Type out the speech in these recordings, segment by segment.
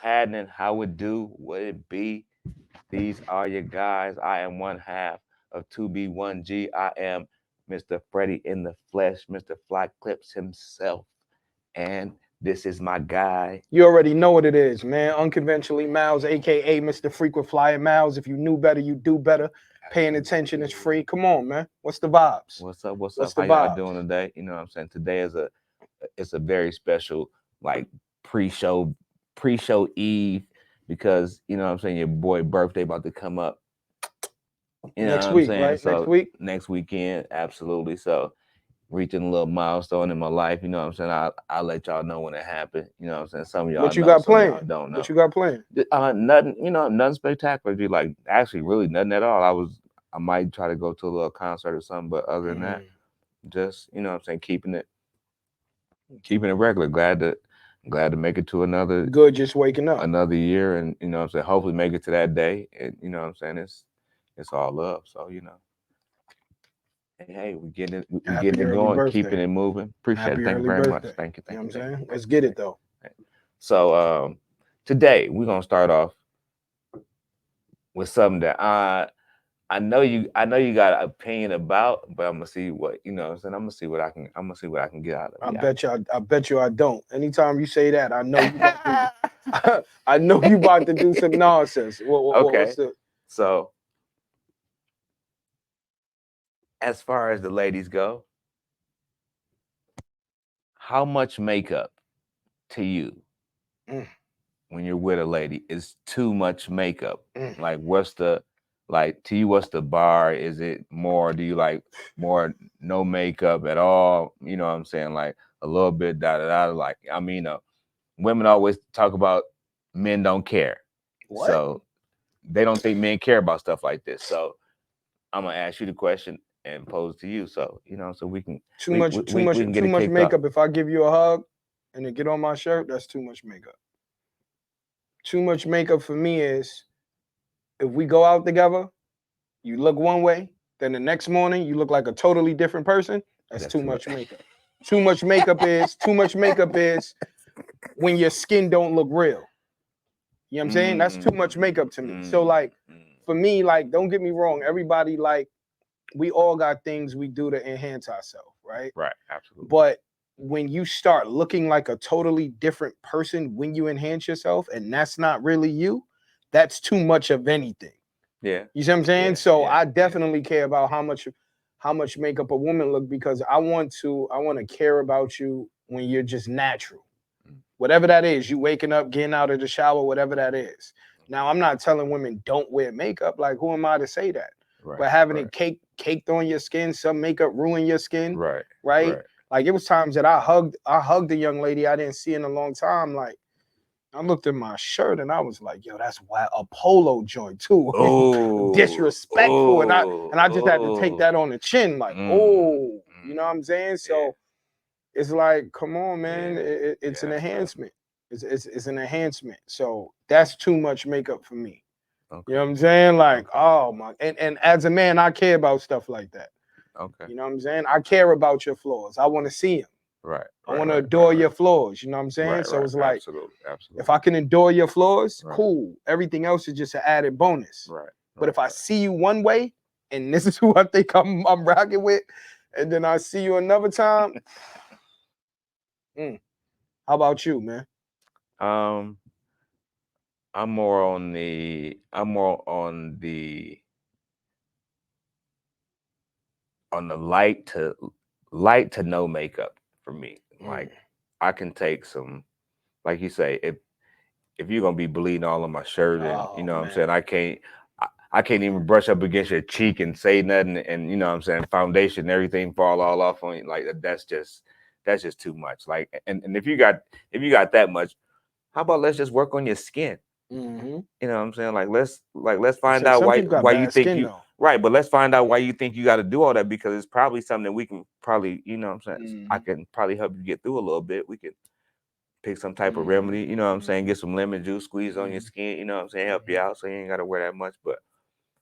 happening? How it do? What it be? These are your guys. I am one half of 2B1G. I am Mr. Freddie in the flesh, Mr. Fly Clips himself. And this is my guy. You already know what it is, man. Unconventionally Miles, aka Mr. Frequent Flyer Miles. If you knew better, you do better. Paying attention is free. Come on, man. What's the vibes? What's up? What's What's up? the How y'all vibes? doing today? You know what I'm saying? Today is it's a very special like pre-show pre-show eve because you know what I'm saying your boy birthday about to come up. You know what Next I'm week, saying? right? Next So week. next weekend, absolutely. So reaching a little milestone in my life, you know what I'm saying? I'll let y'all know when it happened. You know what I'm saying? Some of y'all What you know, got some of y'all playing? don't know. What you got playing? Nothing, nothing spectacular. Dude. Like actually really nothing at all. I might try to go to a little concert or something, but other than that, just you know what I'm saying, keeping it regular. Glad to make it to Good, just waking up. another year and you know what I'm saying, hopefully make it to that day. And you know what I'm saying, it's all love. So, hey, we getting Happy it early going, birthday. keeping it moving. Appreciate it. Happy Thank you early very much. birthday. Thank you, You thank know you, what I'm thank you, saying? thank Let's you, get it thank you. though. So today we're gonna start off with something that I know you got an opinion about, but I'm gonna see what you know what I'm saying. I'm gonna see what I can get out of you. I bet you I don't. Anytime you say that, I know you about to I know you about to do some nonsense. Okay. What's the So as far as the ladies go, how much makeup to you mm, when you're with a lady is too much makeup? mm. Like what's the like to you what's the bar? Is it more do you like more no makeup at all? You know what I'm saying? Like a little bit da da da like women always talk about men don't care. What? So they don't think men care about stuff like this. So I'm gonna ask you the question and pose to you. So, so we can Too much, too much, we can get too it much kicked off. makeup. If I give you a hug and it get on my shirt, that's too much makeup. Too much makeup for me is if we go out together, you look one way, then the next morning you look like a totally different person. That's That's too too much. much makeup. Too much makeup is when your skin don't look real. You know what I'm saying? That's too much makeup to me. So like for me, like, don't get me wrong, everybody like we all got things we do to enhance ourselves, right? Right, absolutely. But when you start looking like a totally different person when you enhance yourself and that's not really you, that's too much of anything. Yeah. You see what I'm saying? Yeah, So yeah, I yeah. definitely care about how much makeup a woman look because I want to care about you when you're just natural. Mm. Whatever that is, you waking up, getting out of the shower, whatever that is. Now, I'm not telling women don't wear makeup. Like, who am I to say that? Right, But having right, it caked on your skin, some makeup ruin your skin, right, right? right. Like it was times that I hugged a young lady I didn't see in a long time. Like I looked at my shirt and I was like, yo, that's wild. A polo joint too. Oh, Disrespectful. And I just had to take oh, that on the chin, like, mm, oh, you know what I'm saying? yeah, So it's like, come on, man. yeah, It's yeah. an That's tough. enhancement. It's an enhancement. So that's too much makeup for me. You know Okay, what I'm saying? Like, okay, oh my, and as a man, I care about stuff like that. okay, You know what I'm saying? I okay. care about your flaws. I want to see them. Right, I right, want to right, right, adore your right, flaws. You know what I'm saying? right, So right. it's like, Absolutely, if absolutely. I can endure your flaws, Right, cool. Everything else is just an added bonus. right, But right, if I right. see you one way, and this is who I think I'm rocking with, and then I see you another time, how about you, man? Um, I'm more on the light to no makeup for me. Mm. Like I can take some, like you say, if you're gonna be bleeding all on my shirt and you Oh know what I'm man. saying, I can't even brush up against your cheek and say nothing and you know what I'm saying, foundation, everything fall all off on you. Like that's just too much. Like and if you got that much, how about let's just work on your skin? Mm-hmm. You know what I'm saying? Let's find So out some people got why you bad think skin you though. right, but let's find out why you think you got to do all that because it's probably something that we can probably, you know what I'm saying? I Mm-hmm. can probably help you get through a little bit. We can pick some type of Mm-hmm. remedy, you know what I'm saying? Mm-hmm. Get some lemon juice, squeeze on your Mm-hmm. skin, you know what I'm saying? Help you Mm-hmm. out so you ain't got to wear that much, but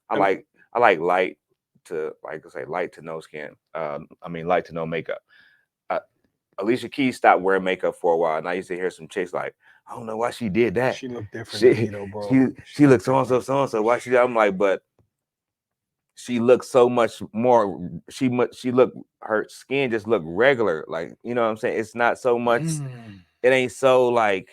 I I mean, like I like light to like I say light to no skin. I mean light to no makeup. Uh, Alicia Keys stopped wearing makeup for a while, and I used to hear some chicks like, I don't know why she did that. She looked different to me She though, bro. she looked so and so. Why she? I'm like, but she looked so much more. She looked, her skin just looked regular. Like, you know what I'm saying? It's not so much. It ain't so like.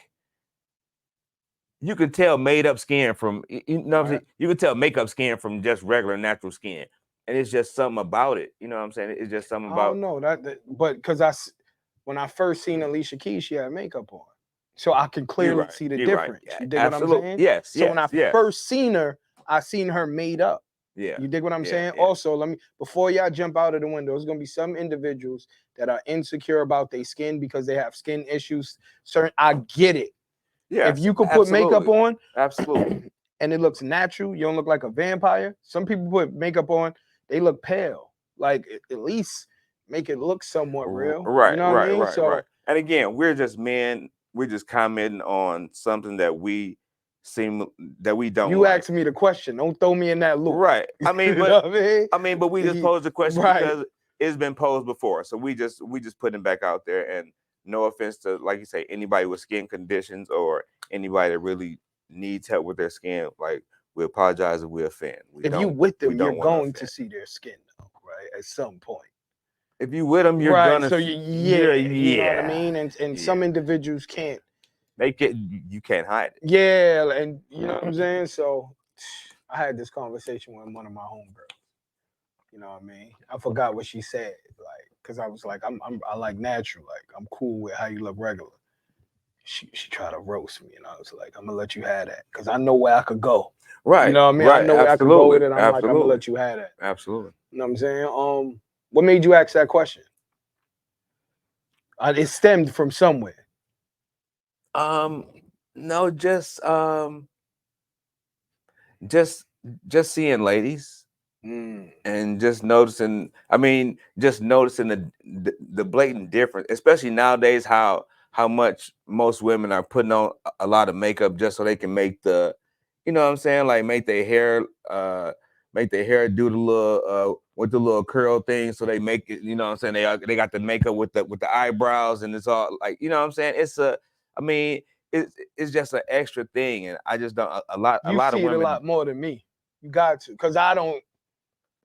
You can tell made up skin from, you know what I'm saying? You can tell makeup skin from just regular natural skin. And it's just something about it. You know what I'm saying? It's just something about. I don't know but because when I first seen Alicia Keys, she had makeup on. So I can clearly see the difference. Right. You dig Absolutely. what I'm saying? Yes. So when I first seen her, I seen her made up. Yeah. You dig what I'm saying? Yeah. Also, before y'all jump out of the window, there's gonna be some individuals that are insecure about their skin because they have skin issues. I get it. Yeah. If you could put makeup on, absolutely, and it looks natural, you don't look like a vampire. Some people put makeup on, they look pale. Like, at least make it look somewhat real. Right. You know what I mean? Right. And again, we're just men. We're just commenting on something that we don't. You asked me the question. Don't throw me in that loop. Right. I mean, but but we just posed the question because it's been posed before. So we just putting it back out there. And no offense to, like you say, anybody with skin conditions or anybody that really needs help with their skin. Like, we apologize if we offend. If you with them, you're going to see their skin, though, right? At some point. If you with them, you're gonna. So you know what I mean. And some individuals can't. You can't hide it. Yeah, and you know what I'm saying. So I had this conversation with one of my homegirls. You know what I mean? I forgot what she said, like, because I was like, I like natural, like I'm cool with how you look regular. She tried to roast me, and I was like, I'm gonna let you have that because I know where I could go. Right. You know what I mean? Right. I know where I could go with it. I'm like, I'm gonna let you have that. Absolutely. You know what I'm saying? What made you ask that question? It stemmed from somewhere. No, just seeing ladies. And just noticing, the blatant difference, especially nowadays, how much most women are putting on a lot of makeup just so they can make the, you know what I'm saying, like make their hair do the little with the little curl thing, so they make it, you know what I'm saying, they got the makeup with the eyebrows, and it's all like, you know what I'm saying, it's just an extra thing, and I just don't a lot of women. You see it a lot more than me. You got to, because I don't.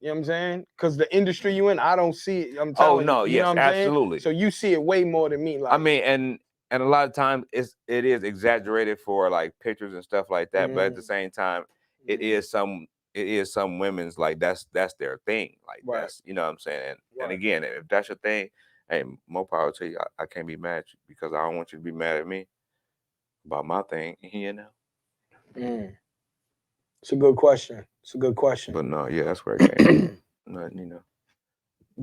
You know what I'm saying? Because the industry you in, I don't see it. I'm telling you. You know what I'm absolutely. Saying? So you see it way more than me. Like, and a lot of times it is exaggerated for like pictures and stuff like that. But at the same time, it is some women's, like, that's their thing. Like, that's, you know what I'm saying? And again, if that's your thing, hey, more power to you. I can't be mad at you because I don't want you to be mad at me about my thing, you know? It's a good question. But no, yeah, that's where it came from. Nothing, you know.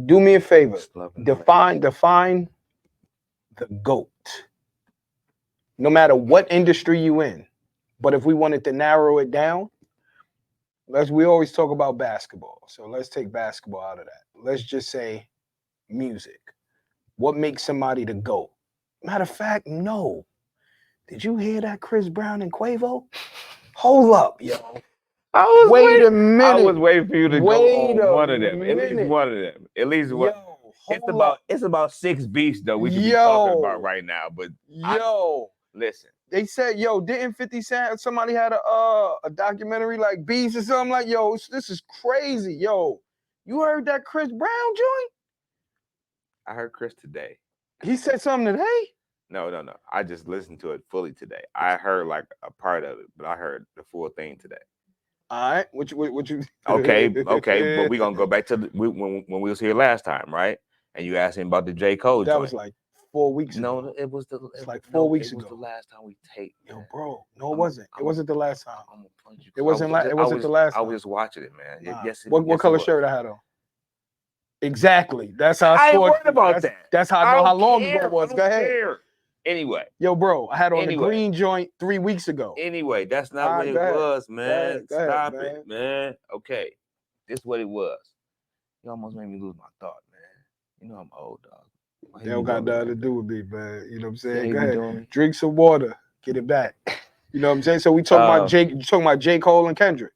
Do me a favor. Define the GOAT. No matter what industry you in. But if we wanted to narrow it down, we always talk about basketball. So let's take basketball out of that. Let's just say music. What makes somebody the GOAT? Matter of fact, no. Did you hear that Chris Brown and Quavo? Hold up, yo. Wait a minute. I was waiting for you to go on one of them. At least one of them. At least one. It's about 6 beats though we can be talking about right now. But listen. They said, didn't 50 Cent, somebody had a documentary like Beats or something, like, this is crazy. You heard that Chris Brown joint? I heard Chris today. He said something today? No. I just listened to it fully today. I heard like a part of it, but I heard the full thing today. All right. What you Okay. But we're gonna go back to when we was here last time, right? And you asked him about the J. Cole that joint. Was like 4 weeks ago. No, it was like 4 weeks ago. It was the last time we taped. Yo, bro. No, it wasn't. It wasn't the last time. I'm gonna punch you. It wasn't the last time. I was just watching it, man. Nah. What color shirt I had on? Exactly. That's how I ain't worried about that. That's how I know how long ago it was. Go ahead. Anyway. Yo, bro, I had on the green joint 3 weeks ago. Anyway, that's not what it was, man. Stop it, man. Okay. This is what it was. You almost made me lose my thought, man. You know I'm old, dog. They don't got nothing to do with me, man. You know what I'm saying? Go ahead. Drink some water. Get it back. You know what I'm saying? So we talking about J. Cole and Kendrick.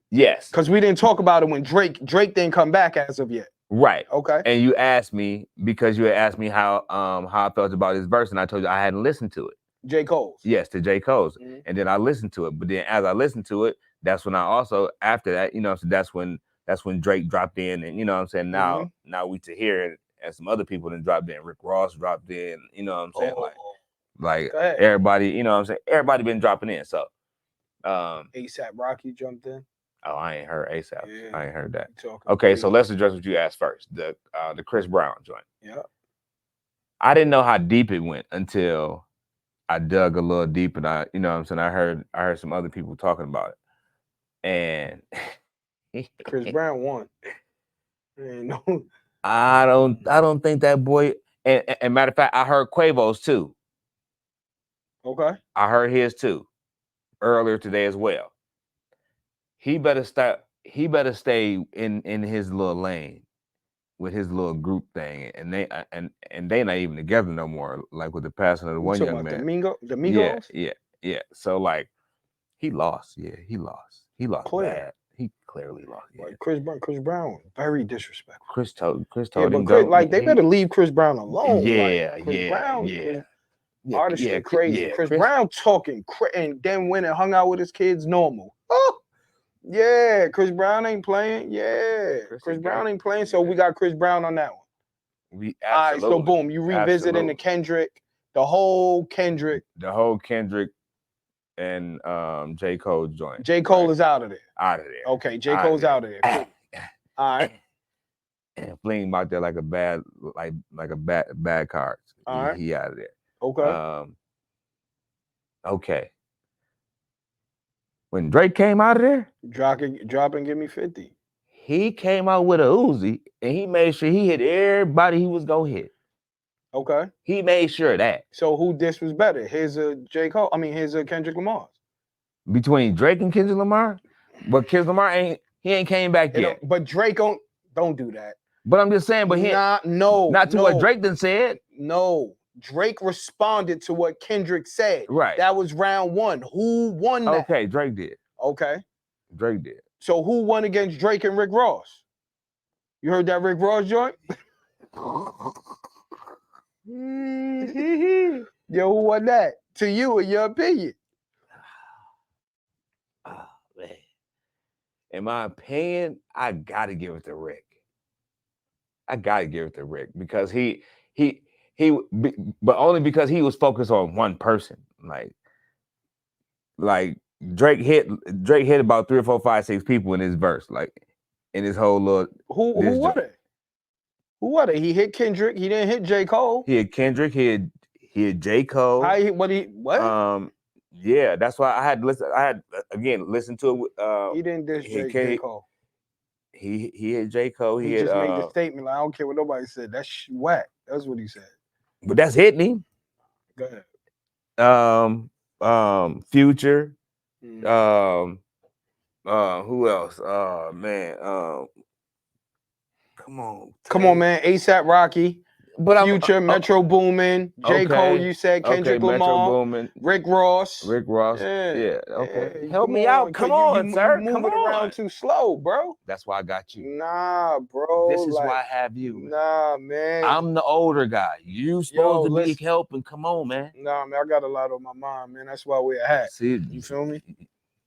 Yes. Because we didn't talk about it when Drake didn't come back as of yet. Right. Okay. And you asked me because you had asked me how I felt about his verse, and I told you I hadn't listened to it. J. Cole's. Yes, to J. Cole's. Mhm. And then I listened to it. But then as I listened to it, that's when I also after that, so that's when Drake dropped in, and what I'm saying, now we to hear it, and some other people then dropped in. Rick Ross dropped in, what I'm saying? Like Go ahead. everybody, what I'm saying, everybody been dropping in. So ASAP Rocky jumped in. oh, I ain't heard ASAP. Yeah. I ain't heard that. You talking Okay, so crazy. let's address what you asked first. The Chris Brown joint. Yeah. I didn't know how deep it went until I dug a little deep, and I, what I'm saying, I heard some other people talking about it. And Chris Brown won. Man, no. I don't think that boy, and matter of fact, I heard Quavo's too. Okay. I heard his too earlier today as well. He better stay in his little lane with his little group thing, and they not even together no more. Like with the passing of the one young man, the Migos. Yeah. So like, he lost. Yeah, he lost. He lost Clear. bad. He clearly lost. Yeah. Like Chris Brown, very disrespectful. Chris told Yeah, him but go. they better leave Chris Brown alone. Yeah, like, Chris Brown is yeah, artistry crazy. yeah, Chris Brown talking and then went and hung out with his kids normal. Oh, yeah, Chris Brown ain't playing. Yeah, Chris Brown ain't playing. So we got Chris Brown on that one. We All right, absolutely. so boom, you revisiting the Kendrick, the whole Kendrick and J. Cole joint. J. Cole is out of there. Out of there. Okay, J. Cole's out of there. All right. And fling him out there like a bad card. All right. He out of there. Okay. Okay. When Drake came out of there, drop and give me 50. He came out with a Uzi, and he made sure he hit everybody he was gonna hit. Okay. He made sure of that. So who this was better? His J. Cole. I mean, his Kendrick Lamar's. Between Drake and Kendrick Lamar, but Kendrick Lamar ain't came back yet. But Drake don't do that. But I'm just saying, but not what Drake done said. No, Drake responded to what Kendrick said. Right. That was round one. Who won that? Okay, Drake did. Okay. Drake did. So who won against Drake and Rick Ross? You heard that Rick Ross joint? Yo, who won that? To you, in your opinion? Oh, man. In my opinion, I gotta give it to Rick. Because but only because he was focused on one person. Like Drake hit about 3 or 4, 5, 6 people in his verse, like in his whole little. Who won it? Who won it? He hit Kendrick. He didn't hit J. Cole. He hit Kendrick. He hit J. Cole. What? Yeah, that's why I had to listen. I had listened to it. He didn't diss J. Cole. He hit J. Cole. He just made the statement like, I don't care what nobody said. That's whack. That's what he said. But that's hitting him. Go ahead. Future. Who else? Man. Come on, man. ASAP Rocky. But Future, Metro Boomin, J. Cole, you said, Kendrick Lamar, Rick Ross. Yeah. Okay. Help me out. Come on, sir. You moving around too slow, bro. That's why I got you. Nah, bro. This is why I have you. Nah, man. I'm the older guy. You supposed to be helping. Come on, man. Nah, man. I got a lot on my mind, man. That's why we're at. See, you feel me?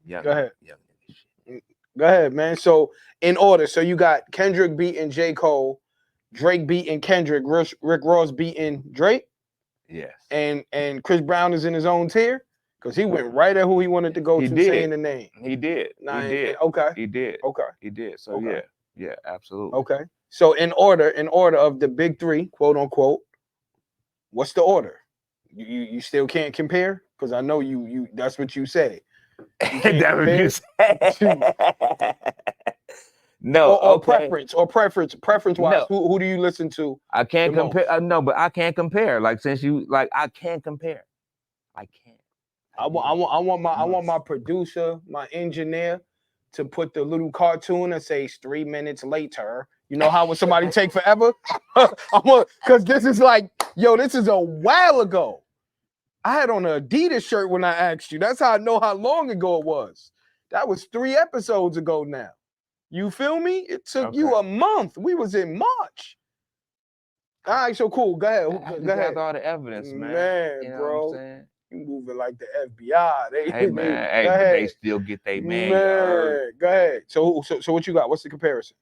Yeah. Go ahead. Yeah. Go ahead, man. So in order, so you got Kendrick beating J. Cole, Drake beating Kendrick, Rick Ross beating Drake. Yes. And Chris Brown is in his own tier because he went right at who he wanted to go to, saying the name. He did. He did. Okay. He did. Okay. He did. So yeah, absolutely. Okay. So in order of the big three, quote unquote, what's the order? You still can't compare? Because I know you that's what you say. That's what you say. No, or preference wise, no. who do you listen to? I can't compare. No, but I can't compare. Like since you I can't compare. I can't. I want my producer, my engineer, to put the little cartoon and say 3 minutes later. You know how when somebody take forever? Because this is like, this is a while ago. I had on an Adidas shirt when I asked you. That's how I know how long ago it was. That was 3 episodes ago now. You feel me? It took you Okay. a month. We was in March. All right, so cool. Go ahead. I had to Go ahead. gather all the evidence, man. Man, You know bro. what I'm saying? You moving like the FBI. Hey, man. Hey, go but they ahead. still get their man. You heard? Go ahead. So what you got? What's the comparison?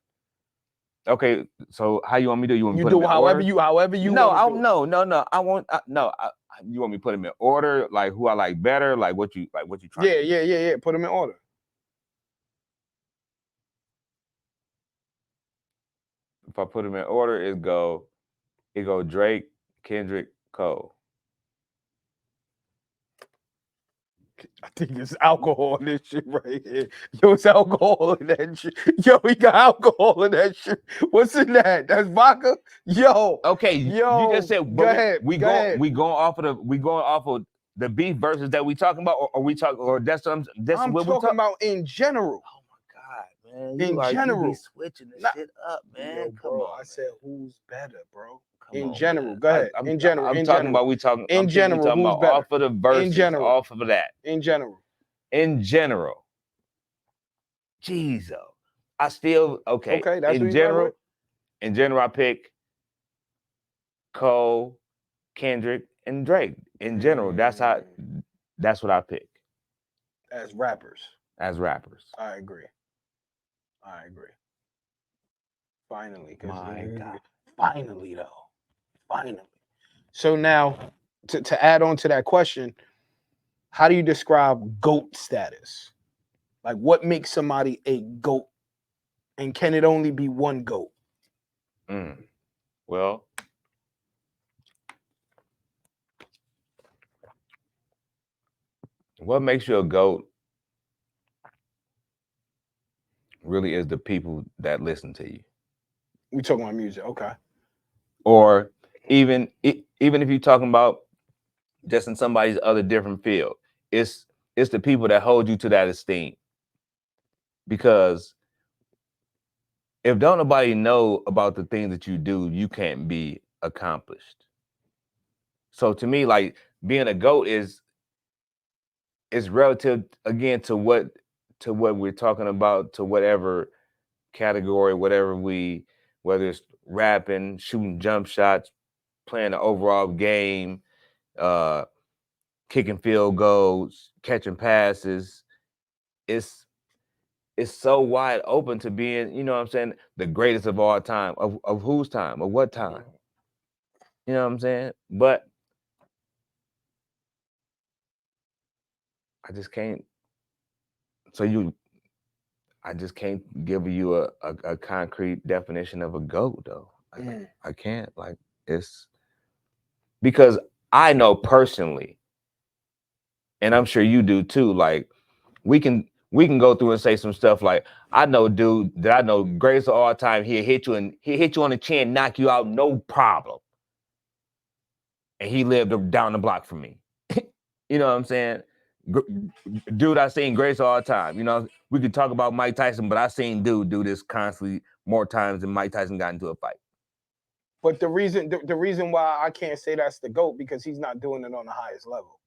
Okay, so how you want me to do? You want me You to put do them in however order? you No, want to do. no. I want no. You want me to put them in order? Like who I like better? Like what you trying? Yeah. Put them in order. If I put them in order, it go Drake, Kendrick, Cole. I think it's alcohol in this shit right here. Yo, it's alcohol in that shit. Yo, we got alcohol in that shit. What's in that? That's vodka? Yo. Okay, Yo, you just said go ahead. we going off of the beef versus that we talking about, or we talk, or that's what I'm what we talking about in general. Oh my God, man! You be switching this shit up, man. Yo, Come bro, on. I said who's better, bro? Come in on, general, man. go ahead. I'm talking about we talking. In I'm general, talking who's about better? off of the verses, general. off of that. In general. In general. Jesus. I still okay. Okay, that's in general. In general, I pick Cole, Kendrick, and Drake. In general, that's what I pick. As rappers. As rappers. I agree. Finally. My God. Finally, though. Finally. So now, to add on to that question, how do you describe GOAT status? Like, what makes somebody a GOAT? And can it only be one GOAT? Well, what makes you a GOAT really is the people that listen to you. We talking about music, okay. Or even if you're talking about just in somebody's other different field, it's the people that hold you to that esteem. Because if don't nobody know about the things that you do, you can't be accomplished. So to me, like being a GOAT is relative again to what we're talking about, to whatever category, whether it's rapping, shooting jump shots, playing the overall game, kicking field goals, catching passes. It's so wide open to being, you know what I'm saying, the greatest of all time. Of whose time? Of what time? You know what I'm saying? But I just can't. I just can't give you a concrete definition of a GOAT, though. I can't. Like, it's because I know personally, and I'm sure you do too. Like, we can go through and say some stuff like, I know dude that I know greatest of all time. He'll hit you on the chin, knock you out, no problem. And he lived down the block from me. You know what I'm saying? Dude, I seen greatest of all time. You know, we could talk about Mike Tyson, but I seen dude do this constantly more times than Mike Tyson got into a fight. But the reason why I can't say that's the GOAT, because he's not doing it on the highest level.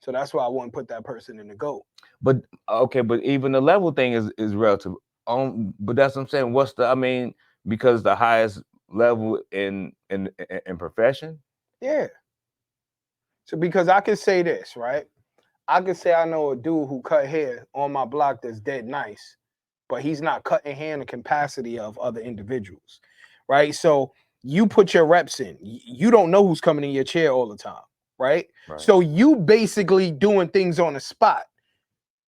So that's why I wouldn't put that person in the GOAT. But okay, but even the level thing is relative. But that's what I'm saying. Because the highest level in profession. Yeah. So because I can say this, right? I could say I know a dude who cut hair on my block that's dead nice, but he's not cutting hair in the capacity of other individuals, right? So you put your reps in. You don't know who's coming in your chair all the time, right? So you basically doing things on the spot.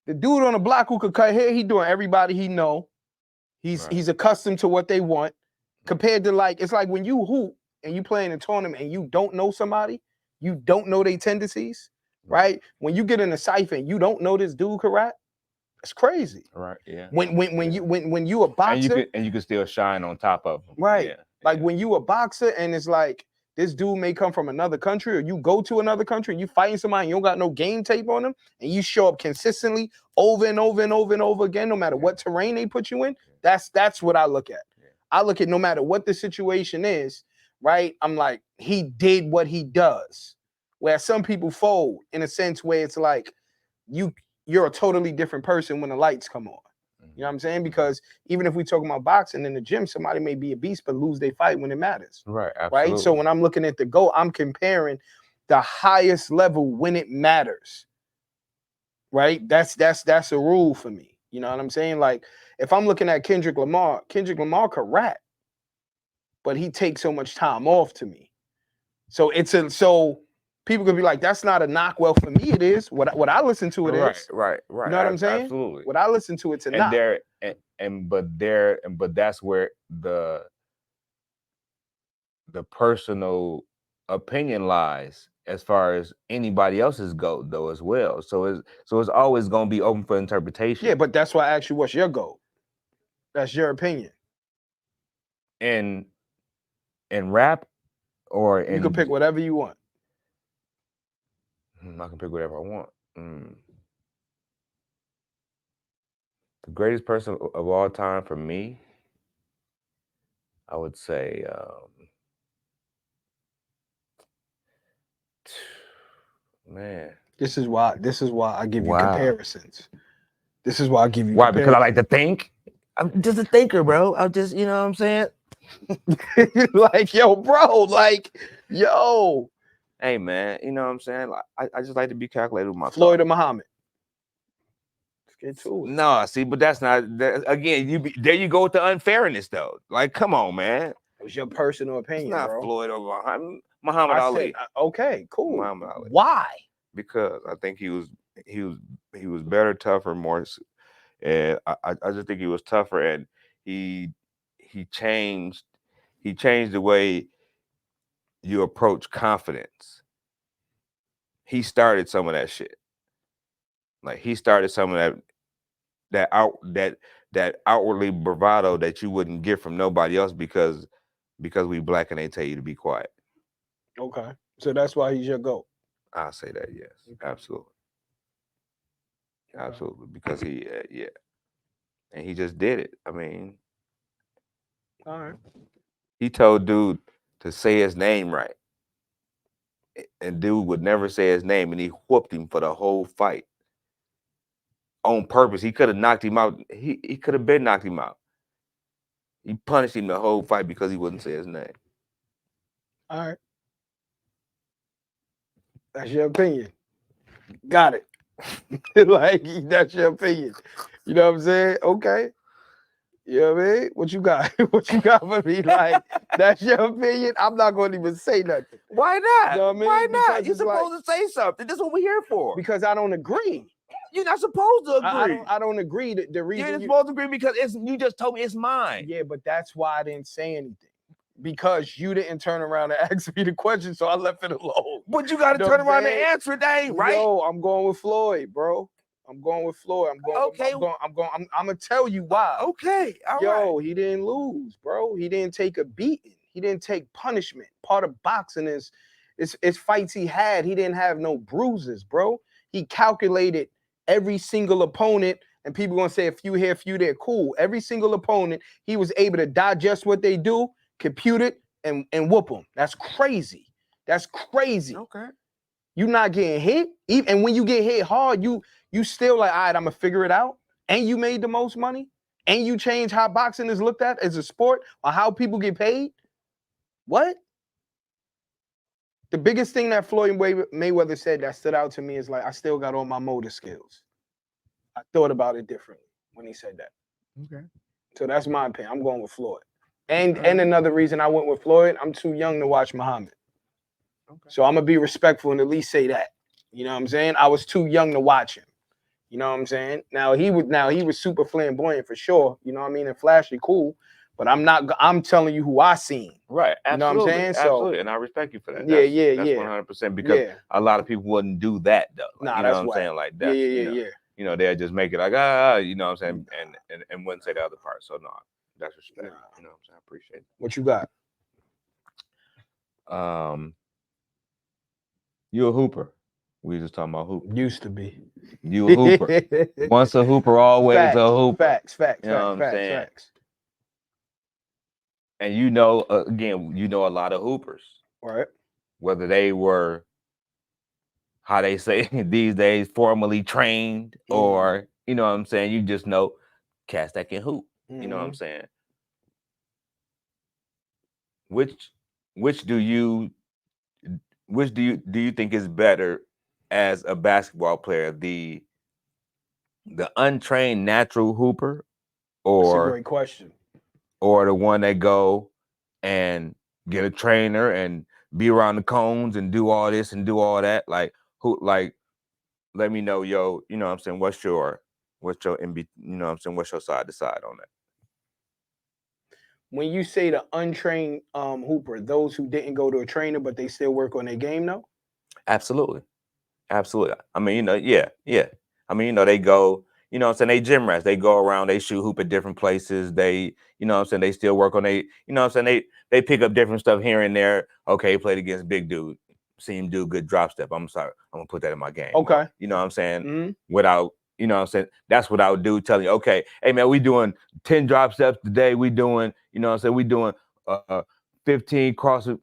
The dude on the block who could cut hair, he doing everybody he know. He's accustomed to what they want. Compared to, like, it's like when you hoop and you play in a tournament and you don't know somebody, you don't know their tendencies, right? When you get in a cipher and you don't know this dude can rap, it's crazy. Right. Yeah. When you a boxer and you can still shine on top of them. right? Yeah. Like when you a boxer and it's like this dude may come from another country, or you go to another country and you fighting somebody and you don't got no game tape on them, and you show up consistently over and over and over and over again, no matter what terrain they put you in. That's what I look at. I look at no matter what the situation is, right? I'm like, he did what he does. Where some people fold in a sense where it's like you're a totally different person when the lights come on. You know what I'm saying? Because even if we talk about boxing in the gym, somebody may be a beast but lose their fight when it matters. Right. Absolutely. Right. So when I'm looking at the GOAT, I'm comparing the highest level when it matters. Right. That's a rule for me. You know what I'm saying? Like if I'm looking at Kendrick Lamar could rap, but he takes so much time off to me. So so people could be like, that's not a knock. Well, for me, it is. What I listen to it is. Right. You know what I'm saying? Absolutely. What I listen to, it's a knock. But that's where the personal opinion lies as far as anybody else's GOAT though as well. So it's always gonna be open for interpretation. Yeah, but that's why I asked you, what's your GOAT? That's your opinion. In rap or you can pick whatever you want. I can pick whatever I want. The greatest person of all time for me, I would say, man. This is why I give you comparisons. This is why I give you. Why? Because I like to think. I'm just a thinker, bro. I'm just, you know what I'm saying? Like, yo, bro, like, yo. Hey, man, you know what I'm saying? I just like to be calculated with my Floyd or Muhammad? Let's get to it. No, see, but that's not, again, there you go with the unfairness, though. Like, come on, man. It was your personal opinion, it's not bro. Floyd or Muhammad Ali. Okay, cool. Muhammad Ali. Why? Because I think he was better, tougher, more, and I just think he was tougher, and he changed the way you approach confidence. He started some of that shit. Like he started some of that outwardly bravado that you wouldn't get from nobody else because we black and they tell you to be quiet. Okay, so that's why he's your GOAT. I'll say that, yes, absolutely, because he, and he just did it. I mean, all right. He told dude to say his name right, and dude would never say his name, and he whooped him for the whole fight on purpose. He could have knocked him out. He could have been knocked him out. He punished him the whole fight because he wouldn't say his name. All right. That's your opinion. Got it. Like, that's your opinion. You know what I'm saying? Okay. You know what I mean? What you got? What you got for me? Like, that's your opinion? I'm not going to even say nothing. Why not? You know what I mean? Why not? Because You're supposed to say something. That's what we're here for. Because I don't agree. You're not supposed to agree. I don't agree. The reason you're supposed to agree because you just told me it's mine. Yeah, but that's why I didn't say anything. Because you didn't turn around and ask me the question, so I left it alone. But you got to turn around and answer it. That ain't right. Yo, I'm going with Floyd, bro. I'm going with Floyd. I'm gonna tell you why. Okay. All right. He didn't lose, bro. He didn't take a beating. He didn't take punishment. Part of boxing is fights he had. He didn't have no bruises, bro. He calculated every single opponent, and people gonna say a few here, a few there. Cool. Every single opponent, he was able to digest what they do, compute it, and whoop them. That's crazy. That's crazy. Okay. You not getting hit, and when you get hit hard, you still like, all right, I'm gonna figure it out. And you made the most money, and you change how boxing is looked at as a sport or how people get paid. What? The biggest thing that Floyd Mayweather said that stood out to me is like, I still got all my motor skills. I thought about it differently when he said that. Okay. So that's my opinion. I'm going with Floyd. And another reason I went with Floyd, I'm too young to watch Muhammad. Okay. So I'm gonna be respectful and at least say that. You know what I'm saying? I was too young to watch him. You know what I'm saying? Now he was super flamboyant for sure. You know what I mean? And flashy, cool. But I'm telling you who I seen. Right. Absolutely. You know what I'm saying? Absolutely. And I respect you for that. That's 100% because a lot of people wouldn't do that though. Nah, you know what I'm saying? Like that. Yeah. You know, they'll just make it like, you know what I'm saying? And wouldn't say the other part. So no, that's respect. You know what I'm saying? I appreciate it. What you got? You a hooper. We were just talking about hoop. Used to be. You a hooper. Once a hooper, always a hooper. Facts. You know what I'm saying? And you know, again, you know a lot of hoopers. Right. Whether they were, how they say these days, formally trained, or, you know what I'm saying, you just know cats that can hoop. You know what I'm Mhm. saying? Which do you think is better as a basketball player, the untrained natural hooper, That's a or great question. the one that go and get a trainer and be around the cones and do all this and do all that? Like, who, like, let me know, yo, you know what I'm saying, what's your MB, you know what I'm saying, what's your side to side on that? When you say the untrained hooper, those who didn't go to a trainer but they still work on their game though? Absolutely. Absolutely. I mean, you know, yeah. I mean, you know, they go, you know what I'm saying, they gym rats. They go around, they shoot hoop at different places. They, you know what I'm saying, they still work on you know what I'm saying, they pick up different stuff here and there. Okay, played against big dude. See him do good drop step. I'm sorry, I'm gonna put that in my game. Okay. You know what I'm saying? Mhm. Without, you know what I'm saying, that's without dude telling you, okay, hey man, we doing 10 drop steps today. We doing, you know what I'm saying, we doing 15 crossback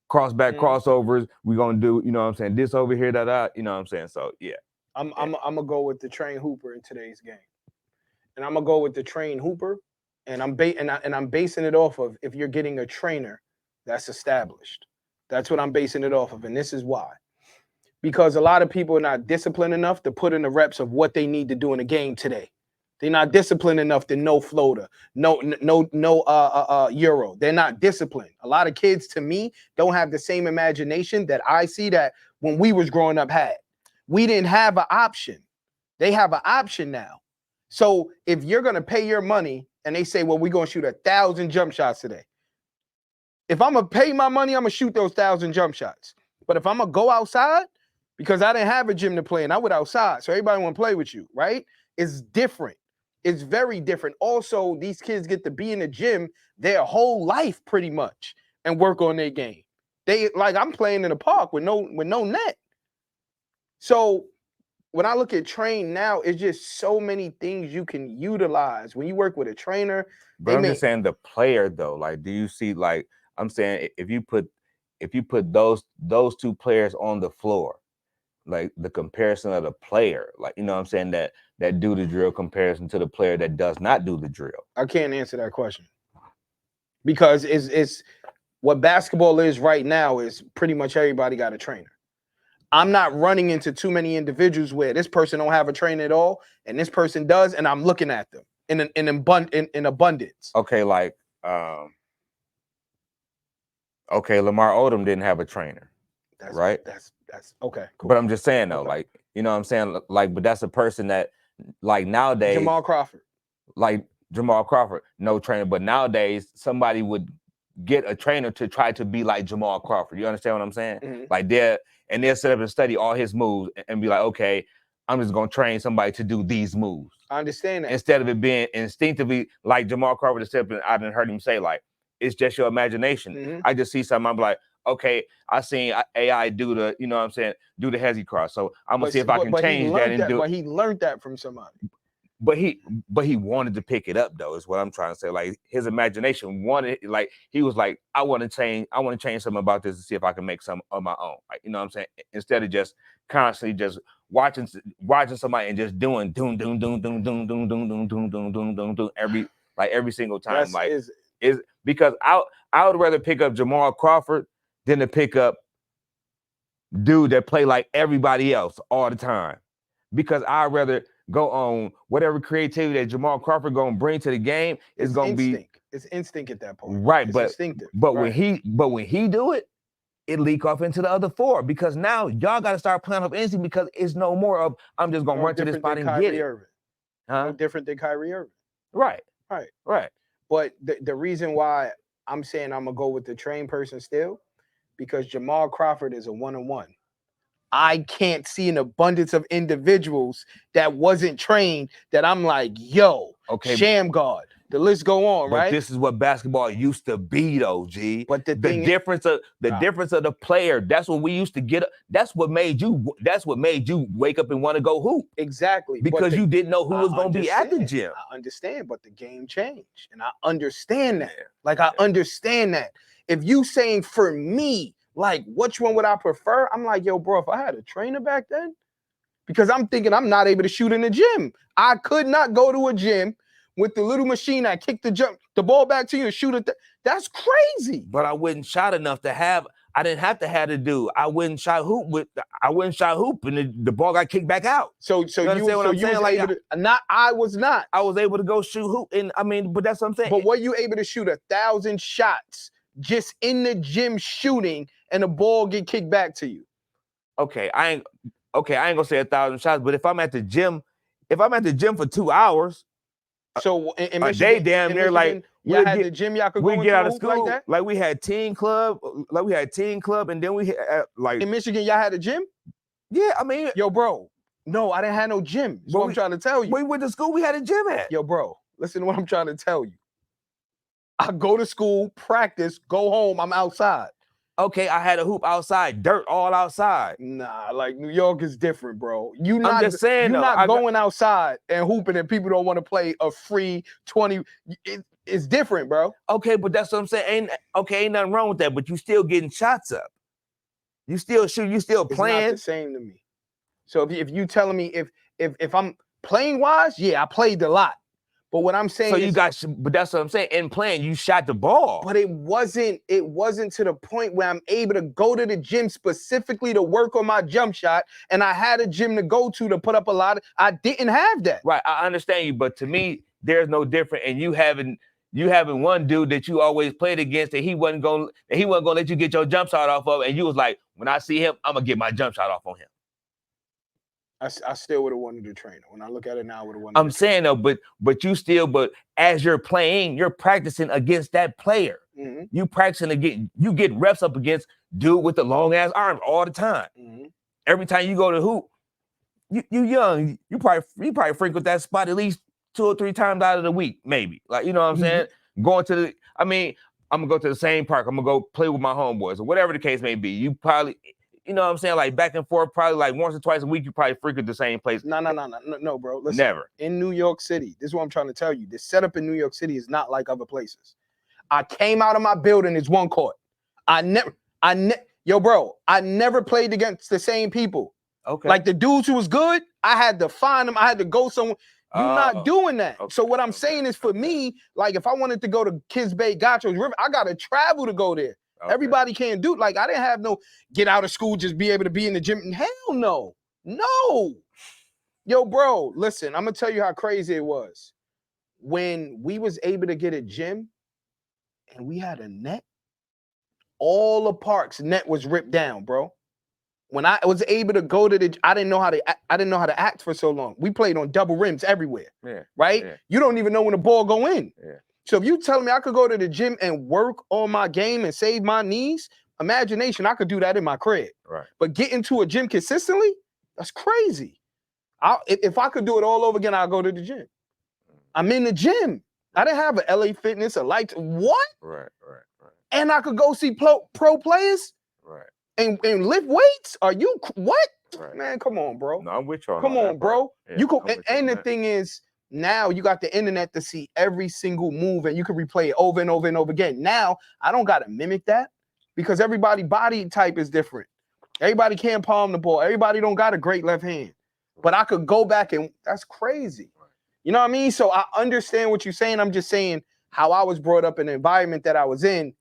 crossovers. We're gonna do, you know what I'm saying, this over here, that, you know what I'm saying? So yeah. I'm gonna go with the trained hooper in today's game. And I'm gonna go with the trained hooper, and I'm basing it off of if you're getting a trainer that's established. That's what I'm basing it off of, and this is why. Because a lot of people are not disciplined enough to put in the reps of what they need to do in a game today. They're not disciplined enough to know floater, no euro. They're not disciplined. A lot of kids, to me, don't have the same imagination that I see that when we was growing up had. We didn't have an option. They have an option now. So if you're gonna pay your money and they say, well, we're gonna shoot 1,000 jump shots today. If I'm gonna pay my money, I'm gonna shoot those 1,000 jump shots. But if I'm gonna go outside, because I didn't have a gym to play in, I went outside. So everybody want to play with you, right? It's different. It's very different. Also, these kids get to be in the gym their whole life pretty much and work on their game. They like I'm playing in the park with no net. So when I look at train now, it's just so many things you can utilize. When you work with a trainer, but I'm just saying the player though. Like, do you see, like, I'm saying if you put those two players on the floor, like the comparison of the player, like, you know what I'm saying, that do the drill comparison to the player that does not do the drill. I can't answer that question. Because it's what basketball is right now is pretty much everybody got a trainer. I'm not running into too many individuals where this person don't have a trainer at all and this person does, and I'm looking at them in abundance. Okay, like okay, Lamar Odom didn't have a trainer, right? That's okay. Cool. But I'm just saying though, like, you know what I'm saying, like, but that's a person that, like, nowadays, Jamal Crawford, no trainer, but nowadays somebody would get a trainer to try to be like Jamal Crawford. You understand what I'm saying? Mhm. Like, they'll set up and study all his moves and be like, okay, I'm just gonna train somebody to do these moves. I understand that. Instead of it being instinctively like Jamal Crawford, except I didn't heard him say, like, it's just your imagination. Mhm. I just see something, I'm like, okay, I seen AI do the, you know what I'm saying, do the hezzy cross. So I'm gonna see if I can change that and do it. But he learned that from somebody. But he wanted to pick it up though, is what I'm trying to say. Like, his imagination wanted, like, he was like, I want to change something about this to see if I can make something of my own. Like, you know what I'm saying? Instead of just constantly just watching somebody and just doing every single time. Is because I would rather pick up Jamal Crawford than to pick up dude that play like everybody else all the time. Because I'd rather go on whatever creativity that Jamal Crawford gonna bring to the game is gonna be. It's instinct at that point. Right, it's but instinctive. When he do it, it leak off into the other four, because now y'all got to start playing up instinct, because it's no more of I'm just gonna run to this spot and get it. Irving. No different than Kyrie Irving. Right. But the reason why I'm saying I'm gonna go with the trained person still, because Jamal Crawford is a one-on-one. I can't see an abundance of individuals that wasn't trained that I'm like, yo, okay, sham guard. The list go on, right? But this is what basketball used to be, though, G. But the difference of the player, that's what we used to get. That's what made you wake up and want to go hoop. Exactly. Because you didn't know who was going to be at the gym. I understand, but the game changed. And I understand that. Like, I understand that. If you saying for me, like, which one would I prefer? I'm like, yo, bro, if I had a trainer back then, because I'm thinking I'm not able to shoot in the gym. I could not go to a gym with the little machine that kick the ball back to you and shoot it. That's crazy. But I wouldn't shot enough to have. I didn't have to have to do. I wouldn't shot hoop and the ball got kicked back out. So You understand what I'm saying? was Like, able to, not I was not. I was able to go shoot hoop, and I mean, but that's what I'm saying. But were you able to shoot 1,000 shots just in the gym shooting, and the ball get kicked back to you? Okay, I ain't gonna say 1,000 shots, but if I'm at the gym for 2 hours, so in a Michigan, day damn near, like, y'all had the gym, y'all could go get out of hoop school like that. like we had teen club, and then we had like In Michigan, y'all had a gym. Yeah, I mean, yo, bro, no, I didn't have no gym. That's what I'm trying to tell you. We went to school, we had a gym at. Yo, bro, listen to what I'm trying to tell you. I go to school, practice, go home, I'm outside. Okay, I had a hoop outside, dirt all outside. Nah, like New York is different, bro. I'm just saying, you're not going outside and hooping and people don't want to play a free 20. It's different, bro. Okay, but that's what I'm saying. Ain't nothing wrong with that, but you still getting shots up. You still shoot, you still playing. It's not the same to me. So if you telling me if I'm playing wise, yeah, I played a lot. But what I'm saying but that's what I'm saying. In playing, you shot the ball. But it wasn't to the point where I'm able to go to the gym specifically to work on my jump shot. And I had a gym to go to put up a lot of. I didn't have that. Right, I understand you, but to me, there's no different. And you having one dude that you always played against that he wasn't gonna let you get your jump shot off of, and you was like, when I see him, I'm gonna get my jump shot off on him. I still would have wanted to train. When I look at it now, I would have wanted. I'm saying though, but as you're playing, you're practicing against that player. Mm-hmm. You practicing again. You get reps up against dude with the long ass arms all the time. Mm-hmm. Every time you go to hoop, you young. You probably frequent that spot at least 2 or 3 times out of the week, maybe. Like, you know what I'm saying? Going to the. I mean, I'm gonna go to the same park. I'm gonna go play with my homeboys or whatever the case may be. You probably. You know what I'm saying? Like back and forth, probably like once or twice a week, you probably frequent the same place. No, bro. Listen, never. In New York City, this is what I'm trying to tell you. The setup in New York City is not like other places. I came out of my building, it's one court. Yo, bro, I never played against the same people. Okay. Like the dudes who was good, I had to find them. I had to go somewhere. You're not doing that. Okay. So what I'm saying is for me, like if I wanted to go to Kids Bay, Gauchos River, I got to travel to go there. Okay. Everybody can't do it. Like I didn't have no get out of school, just be able to be in the gym. Hell no. No. Yo, bro, listen, I'm gonna tell you how crazy it was. When we was able to get a gym and we had a net, all the parks net was ripped down, bro. When I was able to go to I didn't know how to act for so long. We played on double rims everywhere. Yeah. Right? Yeah. You don't even know when the ball go in. Yeah. So if you tell me I could go to the gym and work on my game and save my knees, imagination, I could do that in my crib. Right. But getting to a gym consistently, that's crazy. If I could do it all over again, I'll go to the gym. I'm in the gym. I didn't have a LA Fitness, a light. What? Right. And I could go see pro players. Right. And lift weights? Are you what? Right. Man, come on, bro. No, I'm with you on Come on, that, bro. Yeah, you can, and the thing is, now you got the internet to see every single move and you can replay it over and over and over again. Now, I don't got to mimic that because everybody's body type is different. Everybody can't palm the ball. Everybody don't got a great left hand. But I could go back and that's crazy. You know what I mean? So I understand what you're saying. I'm just saying how I was brought up in the environment that I was in.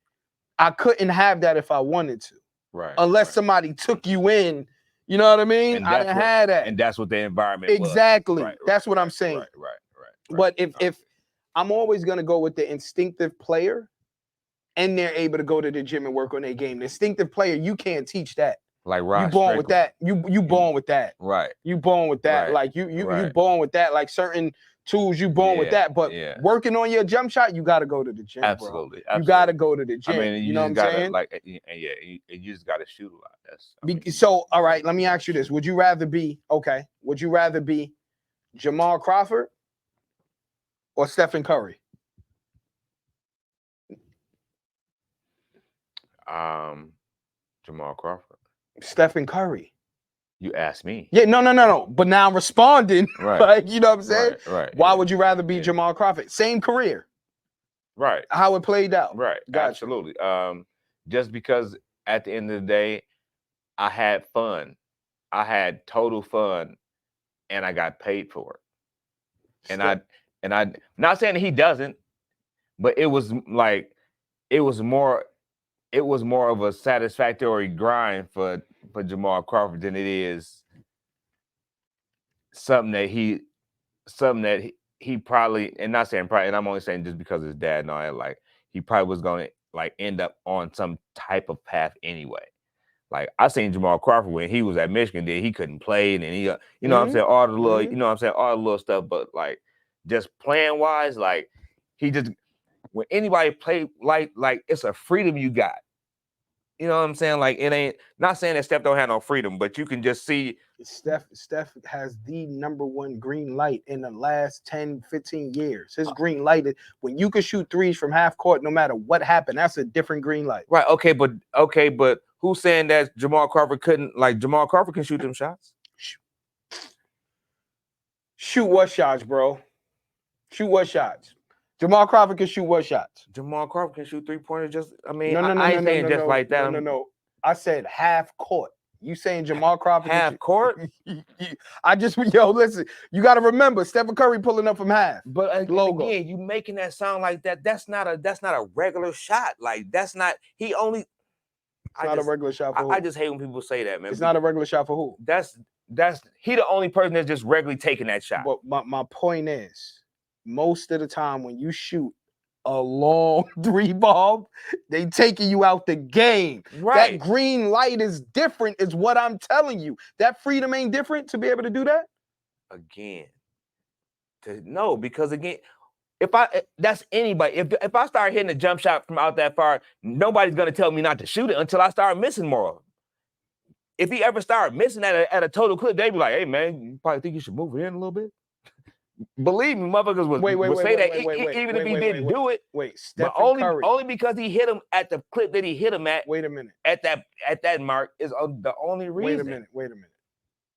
I couldn't have that if I wanted to. Right. Unless somebody took you in. You know what I mean? I didn't have that. And that's what the environment exactly. was. That's what I'm saying. Right. But if I'm always going to go with the instinctive player and they're able to go to the gym and work on their game. The instinctive player, you can't teach that. Like Rod you born with that. You born with that. Right. You born with that. Right. Like you born with that. Like certain tools, you born with that. But working on your jump shot, you got to go to the gym. Absolutely. You got to go to the gym. I mean, you know what I'm saying? Like, you just got to shoot a lot. So, all right, let me ask you this. Would you rather be Jamal Crawford or Stephen Curry? Jamal Crawford. Stephen Curry. You asked me. Yeah, no. But now I'm responding. Right. Like, you know what I'm saying? Right. Why would you rather be Jamal Crawford? Same career. Right. How it played out. Right. Gotcha. Absolutely. Just because at the end of the day, I had fun. I had total fun and I got paid for it. And I'm not saying that he doesn't, but it was more of a satisfactory grind for Jamal Crawford than it is something that he probably, and not saying probably, and I'm only saying just because his dad and all that, like he probably was going to like end up on some type of path anyway. Like I seen Jamal Crawford when he was at Michigan, then he couldn't play, and then he, you know what I'm saying, all the little, you know what I'm saying, all the little stuff, but like just playing wise, like he just, when anybody play like it's a freedom you got. You know what I'm saying? Like it ain't, not saying that Steph don't have no freedom, but you can just see Steph has the #1 green light in the last 10, 15 years. His green light is when you can shoot threes from half court, no matter what happened. That's a different green light. Right. Okay, but who's saying that Jamal Crawford couldn't? Like Jamal Crawford can shoot them shots. Shoot what shots, bro? Shoot what shots? Jamal Crawford can shoot what shots? Jamal Crawford can shoot 3-pointers. Just, I mean, No, I ain't saying just like that. No. I said half court. You saying Jamal Crawford half court? Listen, you got to remember Stephen Curry pulling up from half. But again, you making that sound like that. That's not a regular shot. Like that's not. He only. It's not a regular shot for who? I just hate when people say that, man. It's not a regular shot for who? That's he the only person that's just regularly taking that shot. But my point is, most of the time when you shoot a long 3-ball, they taking you out the game. Right. That green light is different, is what I'm telling you. That freedom ain't different to be able to do that? Again. No, because again, that's anybody. If I start hitting a jump shot from out that far, nobody's gonna tell me not to shoot it until I start missing more of them. If he ever started missing at a total clip, they'd be like, "Hey man, you probably think you should move it in a little bit." Believe me, motherfuckers would say that even if he didn't do it. Stephen Curry. Only because he hit him at the clip that he hit him at. Wait a minute. At that mark is the only reason. Wait a minute.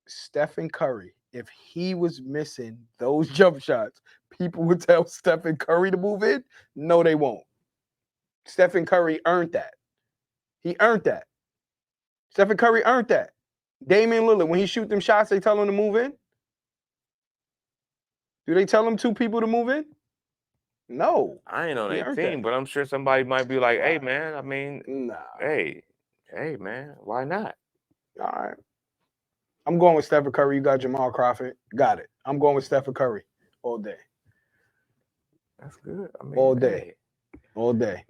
Stephen Curry, if he was missing those jump shots, people would tell Stephen Curry to move in? No, they won't. Stephen Curry earned that. He earned that. Stephen Curry earned that. Damian Lillard, when he shoot them shots, they tell him to move in? Do they tell him 2 people to move in? No. I ain't on that team, but I'm sure somebody might be like, "Hey, man, I mean, nah. Hey, man, why not?" All right. I'm going with Stephen Curry. You got Jamal Crawford. Got it. I'm going with Stephen Curry all day. That's good. I mean, all day. All day.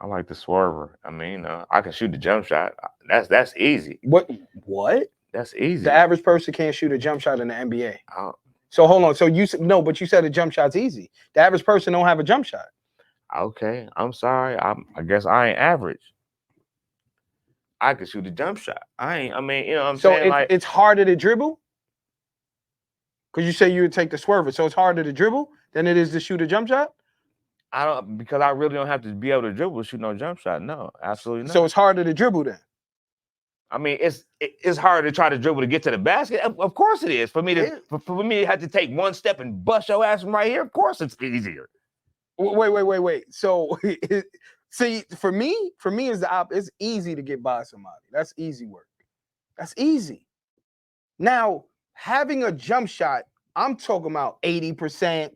I like the swerver. I mean, I can shoot the jump shot. That's easy. What? That's easy. The average person can't shoot a jump shot in the NBA. So hold on. So you said a jump shot's easy. The average person don't have a jump shot. Okay, I'm sorry. I guess I ain't average. I can shoot a jump shot. I mean, you know what I'm saying? So it's harder to dribble? Because you say you would take the swerver. So it's harder to dribble than it is to shoot a jump shot? Because I really don't have to be able to dribble to shoot no jump shot. No, absolutely not. So it's harder to dribble then? I mean, it's hard to try to dribble to get to the basket. Of course it is. For me to have to take one step and bust your ass from right here, of course it's easier. Wait. So see, for me is the opposite. It's easy to get by somebody. That's easy work. That's easy. Now, having a jump shot, I'm talking about 80%.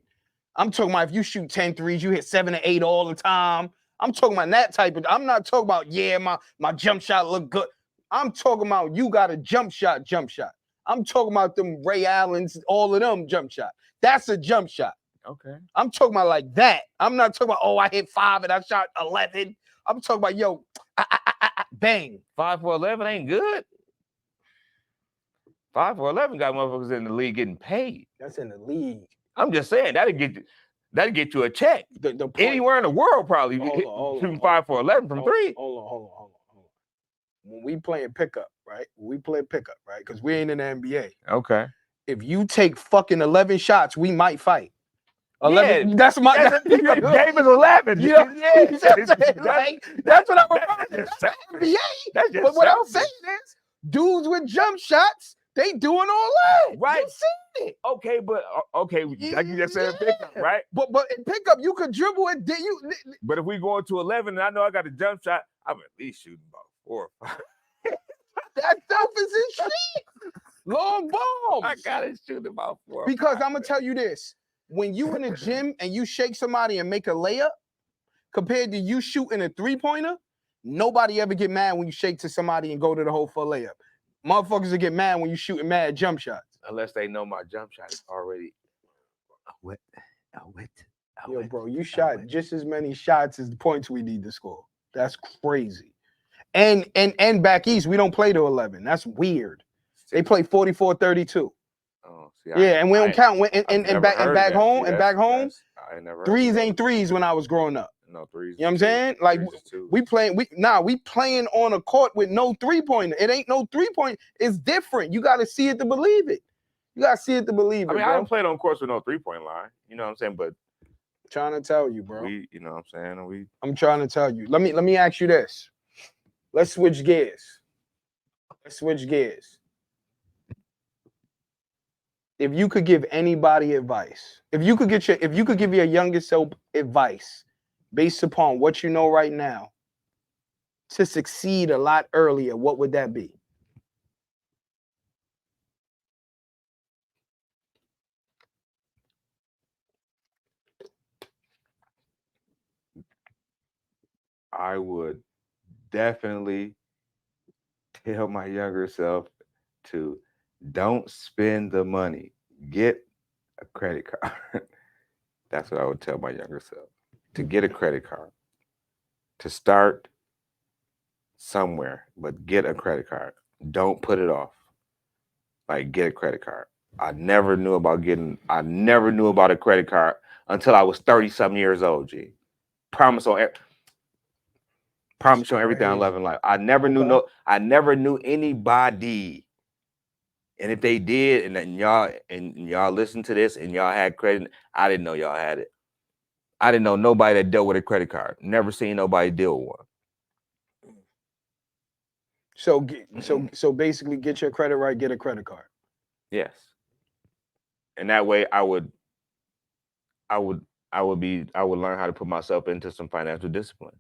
I'm talking about if you shoot 10 threes, you hit 7 or 8 all the time. I'm talking about that type of. I'm not talking about my jump shot look good. I'm talking about you got a jump shot. I'm talking about them Ray Allens, all of them jump shot. That's a jump shot. Okay. I'm talking about like that. I'm not talking about, I hit 5 and I shot 11. I'm talking about, bang. 5 for 11 ain't good. 5 for 11 got motherfuckers in the league getting paid. That's in the league. I'm just saying that'll get you a check. The point, anywhere in the world probably. Shooting 5 for 11 from 3. Hold on. When we playing pickup, right? Because we ain't in the NBA. Okay. If you take fucking 11 shots, we might fight. 11. Yeah, that's pickup game is 11. Yeah, that's what I'm about. That's NBA. But what I'm saying is, dudes with jump shots, they doing all that. Right. You seen it. Okay, but like you just said, pickup, right? But in pickup, you could dribble it. But if we go into 11 and I know I got a jump shot, I'm at least shooting about 4 or 5. That stuff is in shit. Long bombs. I gotta shoot about 4. Because I'm gonna tell you this. when you in the gym and you shake somebody and make a layup, compared to you shooting a 3-pointer, nobody ever get mad when you shake to somebody and go to the hole for a layup. Motherfuckers will get mad when you shooting mad jump shots. Unless they know my jump shot is already wet. Yo, bro, you shot just as many shots as the points we need to score. That's crazy. And back east, we don't play to 11. That's weird. They play 44-32. Oh, see, yeah, and we don't count. And back home, I never threes ain't threes when I was growing up. No threes. You know what I'm saying? Like we playing on a court with no 3-pointer. It ain't no 3-point. It's different. You got to see it to believe it. You got to see it to believe it. I mean, bro. I haven't played on courts with no 3-point line. You know what I'm saying? But trying to tell you, bro. You know what I'm saying? I'm trying to tell you. Let me ask you this. Let's switch gears. If you could give anybody advice, if you could give your younger self advice based upon what you know right now to succeed a lot earlier, what would that be? I would definitely tell my younger self to don't spend the money. Get a credit card. That's what I would tell my younger self. To get a credit card. To start somewhere, but get a credit card. Don't put it off. Like, get a credit card. I never knew about a credit card until I was 30-something years old, G. Promise on everything I love in life. I never knew anybody. And if they did, and y'all listen to this and y'all had credit, I didn't know y'all had it. I didn't know nobody that dealt with a credit card. Never seen nobody deal with one. So basically, get your credit right, get a credit card. Yes. And that way I would learn how to put myself into some financial discipline.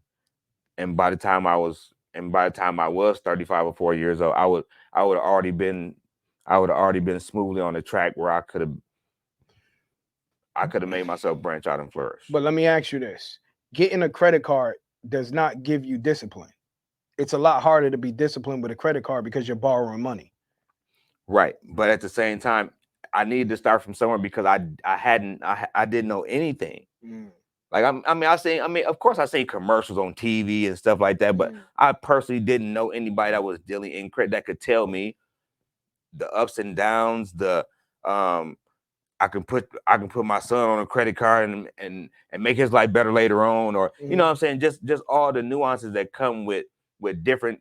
And by the time I was 35 or 40 years old, I would have already been smoothly on the track where I could have made myself branch out and flourish. But let me ask you this. Getting a credit card does not give you discipline. It's a lot harder to be disciplined with a credit card because you're borrowing money. Right. But at the same time, I needed to start from somewhere because I didn't know anything. Like of course I see commercials on TV and stuff like that, but I personally didn't know anybody that was dealing in credit that could tell me the ups and downs, I can put my son on a credit card and make his life better later on, or you know what I'm saying, just all the nuances that come with different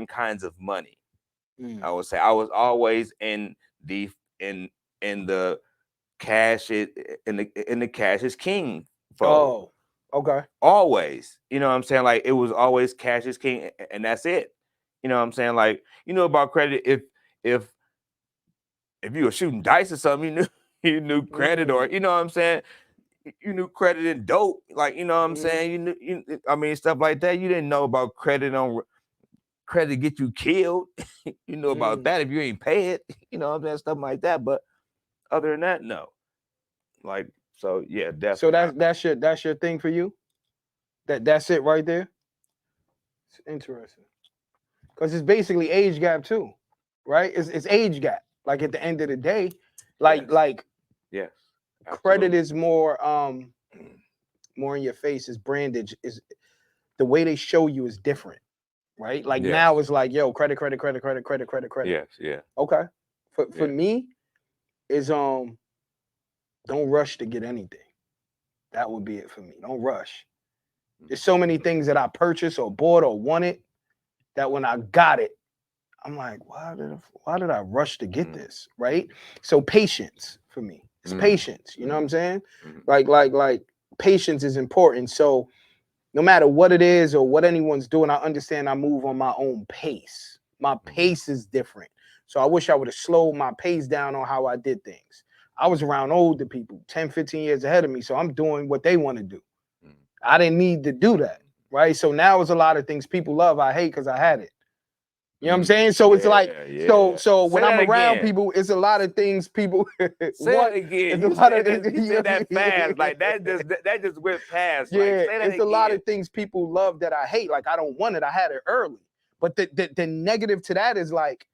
kinds of money. I would say I was always in the cash in the cash is king. Oh, okay. Always, you know what I'm saying? Like, it was always cash is king, and that's it. You know what I'm saying? Like, you know about credit, if you were shooting dice or something, you knew credit, or you know what I'm saying, you knew credit and dope, like, you know what I'm saying, stuff like that. You didn't know about credit to get you killed. You know about that if you ain't pay it, you know what I'm saying, stuff like that. But other than that, no. Like, so yeah, definitely. So that's your thing for you? That's it right there? It's interesting. Because it's basically age gap too, right? It's age gap. Like, at the end of the day, yes, credit is more in your face. Is branded, is the way they show you is different, right? Like, now it's like, yo, credit. Yes, yeah. Okay. For me, is don't rush to get anything. That would be it for me. Don't rush. There's so many things that I purchased or bought or wanted that when I got it, I'm like, why did I rush to get this? Right? So patience for me. It's patience. You know what I'm saying? Like patience is important. So no matter what it is or what anyone's doing, I understand I move on my own pace. My pace is different. So I wish I would have slowed my pace down on how I did things. I was around older people, 10, 15 years ahead of me. So I'm doing what they want to do. I didn't need to do that. Right? So now it's a lot of things people love, I hate because I had it. You know what I'm saying? So it's like, so Say when I'm that around again. people, it's a lot of things people Say want. it again. It's a lot of You said that fast. Like that just went past. Yeah, Like, say that it's again. a lot of things people love that I hate. Like I don't want it. I had it early. But the negative to that is like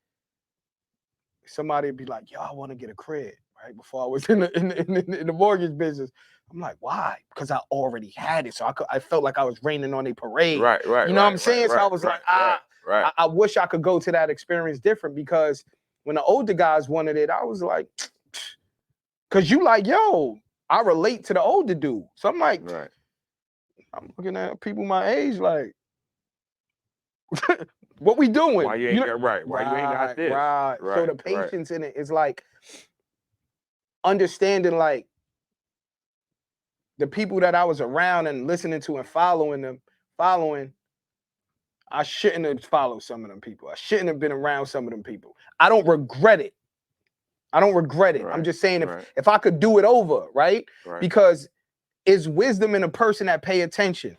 somebody would be like, yo, I want to get a crib, right? Before I was in the mortgage business. I'm like, why? Because I already had it. So I felt like I was raining on a parade. Right. You know what I'm saying? So I was like, I wish I could go to that experience different, because when the older guys wanted it, I was like, because you like, yo, I relate to the older dude. So I'm like, I'm looking at people my age like, what we doing? Why you ain't got Why you ain't got this? Right. So the patience in it is like understanding like the people that I was around and listening to and following, I shouldn't have followed some of them people. I shouldn't have been around some of them people. I don't regret it. I'm just saying if I could do it over, right? Because it's wisdom in a person that pay attention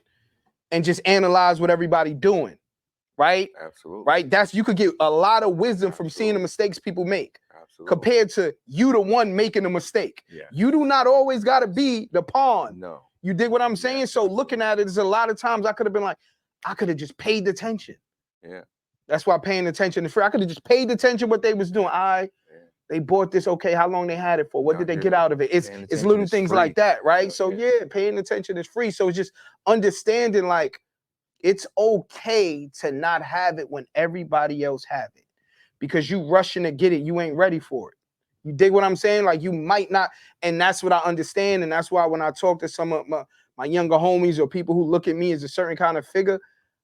and just analyze what everybody doing, right? Absolutely. Right? That's, you could get a lot of wisdom from seeing the mistakes people make. Compared to you the one making a mistake. Yeah. You do not always got to be the pawn. No. You dig what I'm saying? Yeah, so looking at it, there's a lot of times I could have been like, I could have just paid attention. Yeah. That's why paying attention is free. I could have just paid attention what they was doing. They bought this. Okay, how long they had it for? What did they get out of it? It's little things like that, right? So yeah, paying attention is free. So it's just understanding like it's okay to not have it when everybody else have it. Because you rushing to get it, you ain't ready for it. You dig what I'm saying? Like you might not, and that's what I understand. And that's why when I talk to some of my younger homies or people who look at me as a certain kind of figure,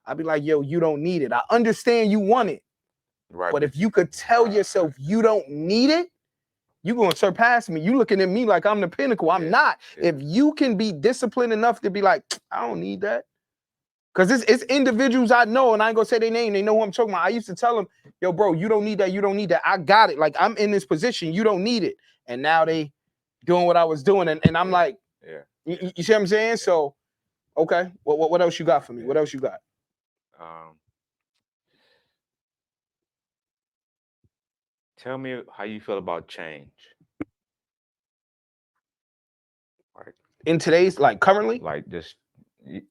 I'd be like, yo, you don't need it. I understand you want it. Right. But if you could tell yourself you don't need it, you're going to surpass me. You looking at me like I'm the pinnacle. I'm not. If you can be disciplined enough to be like, I don't need that. Because it's individuals I know, and I ain't gonna say their name. They know who I'm talking about. I used to tell them, yo, bro, you don't need that. You don't need that. I got it. Like, I'm in this position. You don't need it. And now they doing what I was doing. And I'm like, you see what I'm saying? So, okay. What else you got for me? What else you got? Tell me how you feel about change. Right. In today's, like currently? Like just,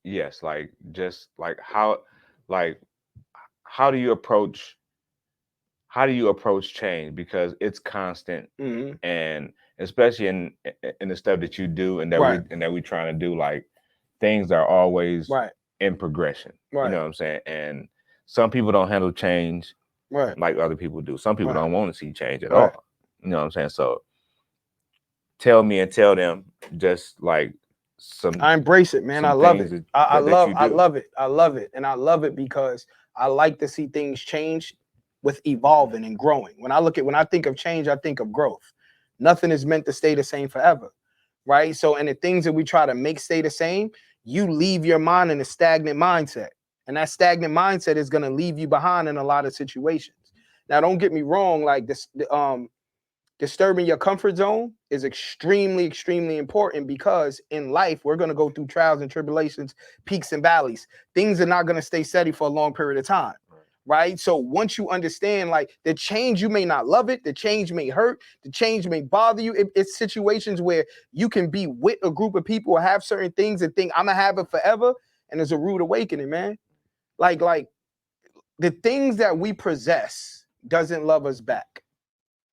yes, like just like how do you approach change, because it's constant, and especially in the stuff that you do and that we trying to do, like things are always in progression. You know what I'm saying? And some people don't handle change like other people do. Some people don't want to see change at all. You know what I'm saying? So tell me and tell them just like I embrace it, man. I love it. I love it. I love it. And I love it because I like to see things change with evolving and growing. When I think of change, I think of growth. Nothing is meant to stay the same forever, right? So, and the things that we try to make stay the same, you leave your mind in a stagnant mindset. And that stagnant mindset is going to leave you behind in a lot of situations. Now, don't get me wrong, like this, disturbing your comfort zone is extremely, extremely important, because in life, we're going to go through trials and tribulations, peaks and valleys. Things are not going to stay steady for a long period of time, right? So once you understand, like the change, you may not love it. The change may hurt. The change may bother you. It's situations where you can be with a group of people or have certain things and think, I'm going to have it forever. And there's a rude awakening, man. Like the things that we possess doesn't love us back,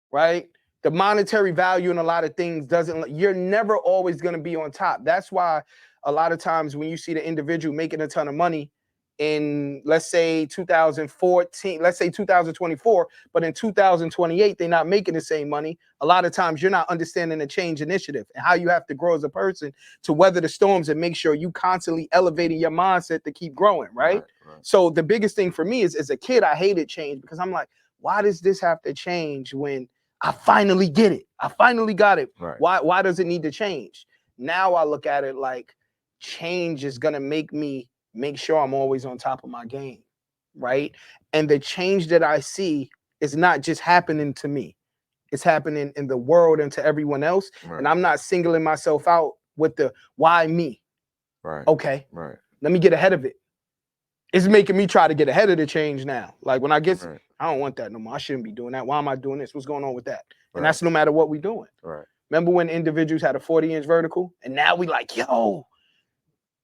right? The monetary value in a lot of things you're never always going to be on top. That's why a lot of times when you see the individual making a ton of money in, let's say 2014, let's say 2024, but in 2028, they're not making the same money. A lot of times you're not understanding the change initiative and how you have to grow as a person to weather the storms and make sure you constantly elevating your mindset to keep growing, right? So the biggest thing for me is, as a kid, I hated change because I'm like, why does this have to change when I finally get it? I finally got it. Why does it need to change? Now I look at it like change is going to make sure I'm always on top of my game, right? And the change that I see is not just happening to me. It's happening in the world and to everyone else. And I'm not singling myself out with the why me. Okay. Let me get ahead of it. it's making me try to get ahead of the change now. Like when I get, Right. I don't want that no more. I shouldn't be doing that. Why am I doing this? What's going on with that? And Right. that's no matter what we're doing. Right. Remember when individuals had a 40-inch vertical, and now we like, yo,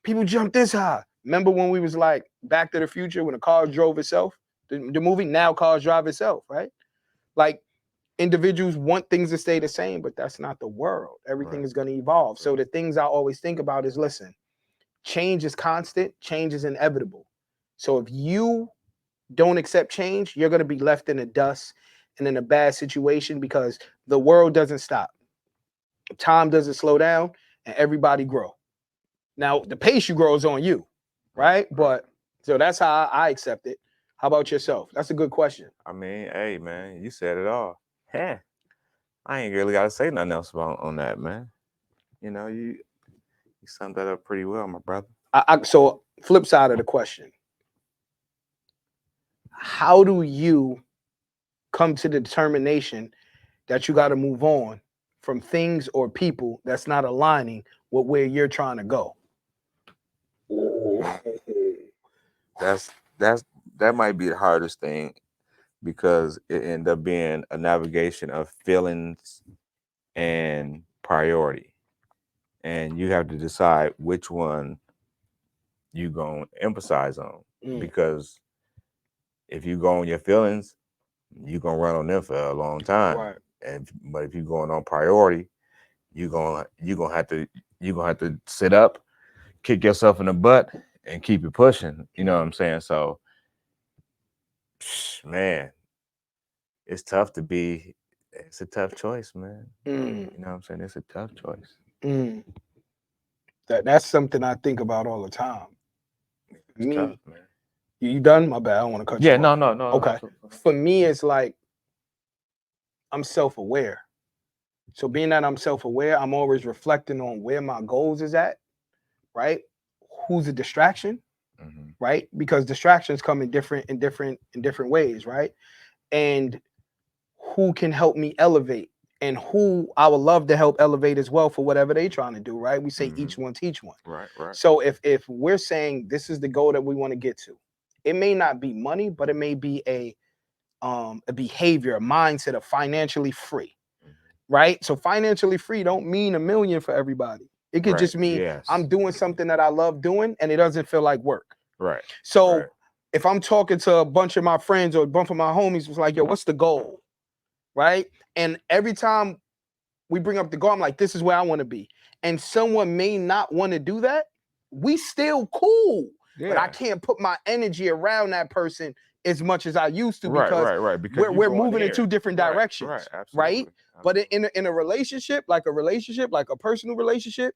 people jump this high. Remember when we was like Back to the Future when the car drove itself? The movie, now cars drive itself, right? Like individuals want things to stay the same, but that's not the world. Everything Right. is going to evolve. So Right. the things I always think about is, listen, change is constant, change is inevitable. So if you don't accept change, you're going to be left in the dust and in a bad situation because the world doesn't stop. Time doesn't slow down and everybody grow. Now, the pace you grow is on you, right? But so that's how I accept it. How about yourself? That's a good question. I mean, hey man, you said it all. Heh. I ain't really gotta say nothing else about on that, man. You know, you summed that up pretty well, my brother. So flip side of the question. How do you come to the determination that you got to move on from things or people that's not aligning with where you're trying to go? That might be the hardest thing because it end up being a navigation of feelings and priority. And you have to decide which one you gonna emphasize on. Because if you go on your feelings, you gonna run on them for a long time. Right. But if you're going on priority, you're gonna have to sit up, kick yourself in the butt, and keep it pushing. You know what I'm saying? So, man, it's tough to be. It's a tough choice, man. You know what I'm saying? It's a tough choice. That's something I think about all the time. It's tough, man. You done? My bad. I don't want to cut you off. No. Okay. For me, it's like I'm self-aware. So being that I'm self-aware, I'm always reflecting on where my goals is at, right? Who's a distraction, right? Because distractions come in different ways, right? And who can help me elevate and who I would love to help elevate as well for whatever they trying to do, right? We say each one teach one. Right. So if we're saying this is the goal that we want to get to, it may not be money, but it may be a behavior, a mindset of financially free, right? So financially free don't mean $1 million for everybody. It could just mean I'm doing something that I love doing and it doesn't feel like work. Right. So if I'm talking to a bunch of my friends or a bunch of my homies, it's like, yo, what's the goal? Right? And every time we bring up the goal, I'm like, this is where I want to be. And someone may not want to do that. We still cool. Yeah. But I can't put my energy around that person as much as I used to because, because we're moving in two different directions. Right. Absolutely. Right? But in a relationship, like a personal relationship,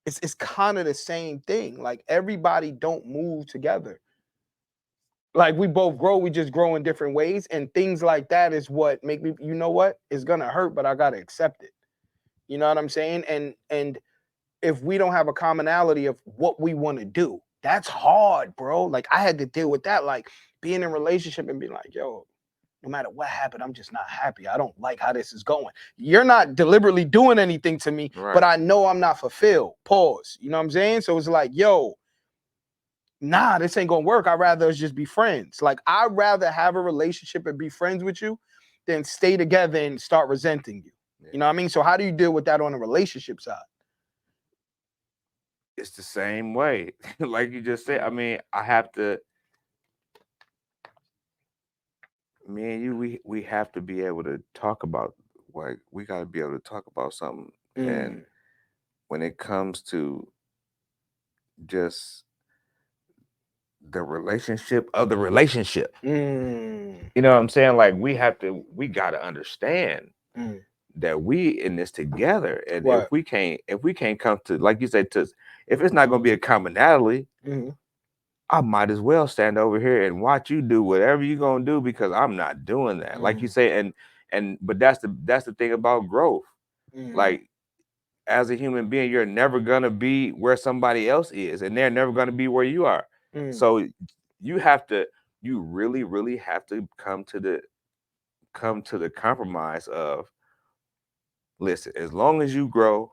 it's kind of the same thing. Like everybody don't move together. Like we both grow, we just grow in different ways. And things like that is what make me, you know what? It's gonna hurt, but I gotta accept it. You know what I'm saying? And if we don't have a commonality of what we want to do, that's hard, bro. Like I had to deal with that, like being in a relationship and being like, yo, no matter what happened, I'm just not happy. I don't like how this is going. You're not deliberately doing anything to me, but I know I'm not fulfilled. Pause. You know what I'm saying? So it's like, yo, nah, this ain't gonna work. I'd rather us just be friends. Like I'd rather have a relationship and be friends with you than stay together and start resenting you. You know what I mean? So how do you deal with that on the relationship side? It's the same way. Like you just said, I mean, I have to, me and you, we have to be able to talk about, like, we got to be able to talk about something. And when it comes to just the relationship of the relationship, you know what I'm saying? Like we got to understand that we in this together. And if we can't come to, like you said, if it's not going to be a commonality, I might as well stand over here and watch you do whatever you're gonna do because I'm not doing that. Like you say, but that's the thing about growth. Like as a human being, you're never gonna be where somebody else is, and they're never gonna be where you are. So you really, really have to come to the compromise of, listen, as long as you grow,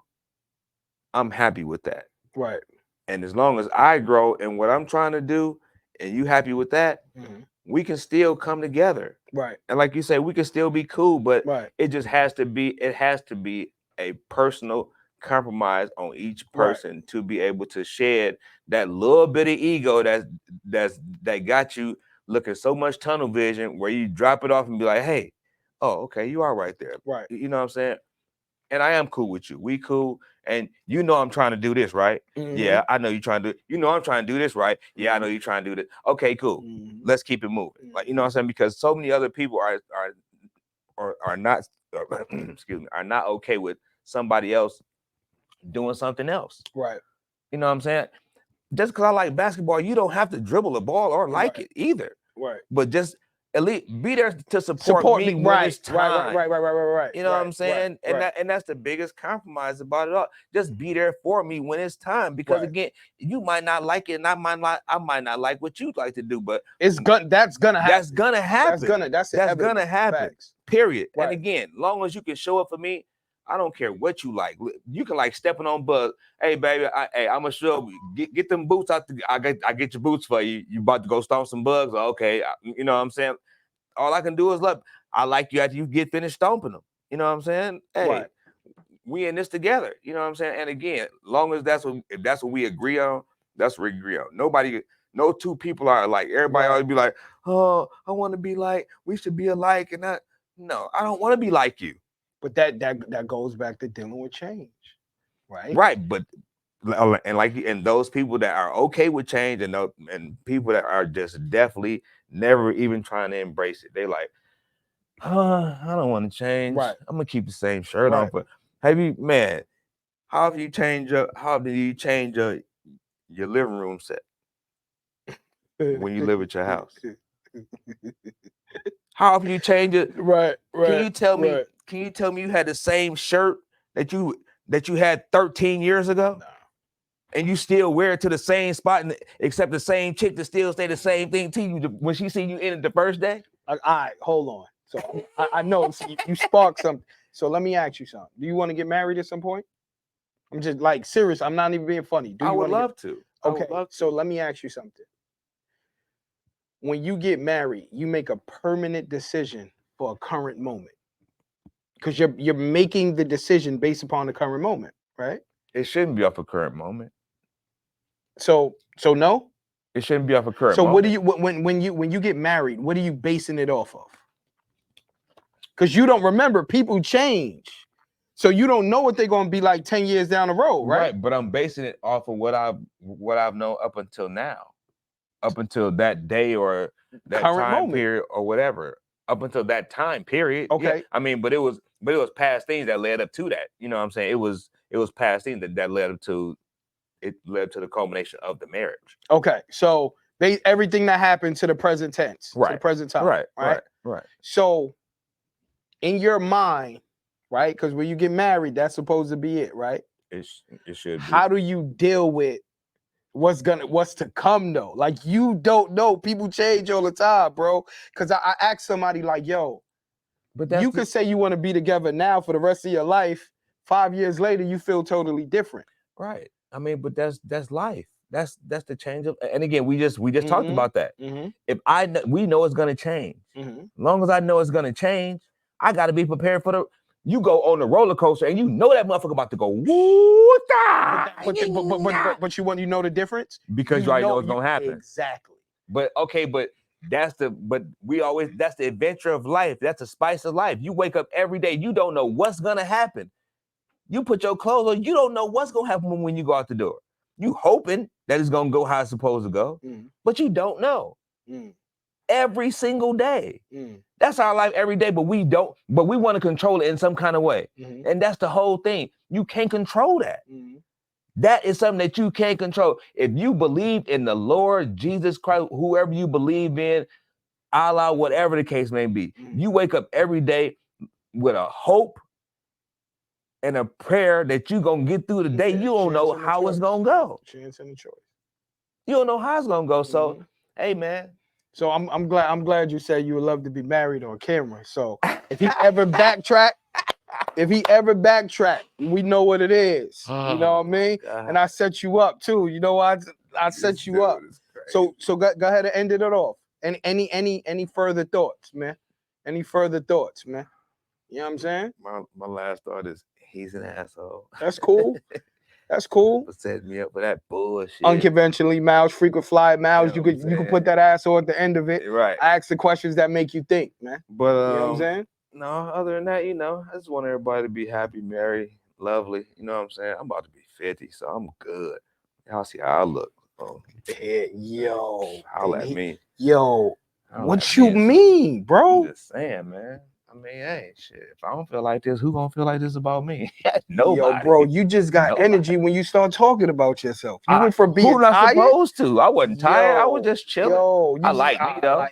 I'm happy with that. Right. And as long as I grow in what I'm trying to do, and you happy with that, we can still come together. Right. And like you say, we can still be cool, but Right. it just has to be a personal compromise on each person to be able to shed that little bit of ego that got you looking so much tunnel vision where you drop it off and be like, hey, oh, okay, you are right there. Right. You know what I'm saying? And I am cool with you. We cool. And you know I'm trying to do this, right? Yeah, I know you're trying to do it. You know I'm trying to do this, right? Yeah, I know you're trying to do this. Okay, cool. Let's keep it moving. Like, you know what I'm saying? Because so many other people are not excuse me, are not okay with somebody else doing something else. Right. You know what I'm saying? Just because I like basketball, you don't have to dribble a ball or like it either. Right. But just at least be there to support me when it's time. Right. You know what I'm saying? And that's the biggest compromise about it all. Just be there for me when it's time. Because again, you might not like it, and I might not like what you'd like to do, but that's gonna happen. That's gonna happen. That's gonna happen. Facts. Period. Right. And again, long as you can show up for me, I don't care what you like. You can like stepping on bugs. Hey, baby, I'm gonna show up. Get them boots out. I get your boots for you. You about to go stomp some bugs? Okay, you know what I'm saying. All I can do is look. I like you after you get finished stomping them. You know what I'm saying? Hey, we in this together. You know what I'm saying? And again, long as if that's what we agree on, that's what we agree on. No two people are alike. Everybody always be like, oh, I want to be like. We should be alike, and that. No, I don't want to be like you. But that goes back to dealing with change, right? Right, but and those people that are okay with change and people that are just definitely never even trying to embrace it. They like, I don't want to change. Right. I'm gonna keep the same shirt on. But how do you change your living room set when you live at your house? How have you changed it? Right. Can you tell me you had the same shirt that you had 13 years ago? No. And you still wear it to the same spot, except the same chick to still say the same thing to you when she see you in it the first day? All right, hold on. So I know you sparked something. So let me ask you something. Do you want to get married at some point? I'm just like serious. I'm not even being funny. I would love to. Okay, so let me ask you something. When you get married, you make a permanent decision for a current moment. Because you're making the decision based upon the current moment, right? It shouldn't be off a current moment. So no? It shouldn't be off a current moment. So what do you when you get married, what are you basing it off of? Because you don't remember, people change. So you don't know what they're gonna be like 10 years down the road, right? Right, but I'm basing it off of what I've known up until now. Up until that day or that current time moment. period or whatever. Up until that time period. Okay. Yeah. I mean, but it was past things that led up to that. You know what I'm saying? It was past things that led up to the culmination of the marriage. Okay. So everything that happened to the present tense. Right. To the present time. Right. So in your mind, right? Because when you get married, that's supposed to be it, right? It should be. How do you deal with what's to come though? Like, you don't know. People change all the time, bro. Because I asked somebody like, yo, but you could say you want to be together now for the rest of your life. 5 years later, you feel totally different. Right. I mean, but that's life. That's the change of. And again, we just talked about that. If we know it's gonna change. As long as I know it's gonna change, I got to be prepared for the. You go on the roller coaster and you know that motherfucker about to go woo. But you know the difference because you already know it's gonna happen. Exactly. But that's the adventure of life. That's the spice of life. You wake up every day, you don't know what's gonna happen. You put your clothes on, you don't know what's gonna happen when you go out the door. You hoping that it's gonna go how it's supposed to go, but you don't know. Every single day. That's our life every day, but we don't. But we want to control it in some kind of way, and that's the whole thing. You can't control that. That is something that you can't control. If you believe in the Lord Jesus Christ, whoever you believe in, Allah, whatever the case may be, you wake up every day with a hope and a prayer that you're gonna get through the day. You don't know how it's gonna go. Chance and a choice. You don't know how it's gonna go. So, hey, man. So I'm glad you said you would love to be married on camera. So if he ever backtrack, if he ever backtrack, we know what it is. You know what I mean? And I set you up too. You know, I set you up. So go ahead and end it off. Any further thoughts, man? Any further thoughts, man? You know what I'm saying? My last thought is he's an asshole. That's cool. That's cool. For setting me up for that bullshit. Unconventionally Miles, frequent flyer Miles. You You know what I'm could put that asshole at the end of it. Right. Ask the questions that make you think, man. But You know what I'm saying? no, other than that, you know, I just want everybody to be happy, merry, lovely. You know what I'm saying? I'm about to be 50, so I'm good. Y'all see how I look. Oh, Yo. holla at me. Yo. Holla What at you me. mean, bro? I'm just saying, man. I mean, hey, shit. If I don't feel like this, who gonna feel like this about me? Nobody. Yo, bro, you just got energy when you start talking about yourself. You went from being who not tired. supposed to? I wasn't tired. I was just chilling. Yo, I like me though. I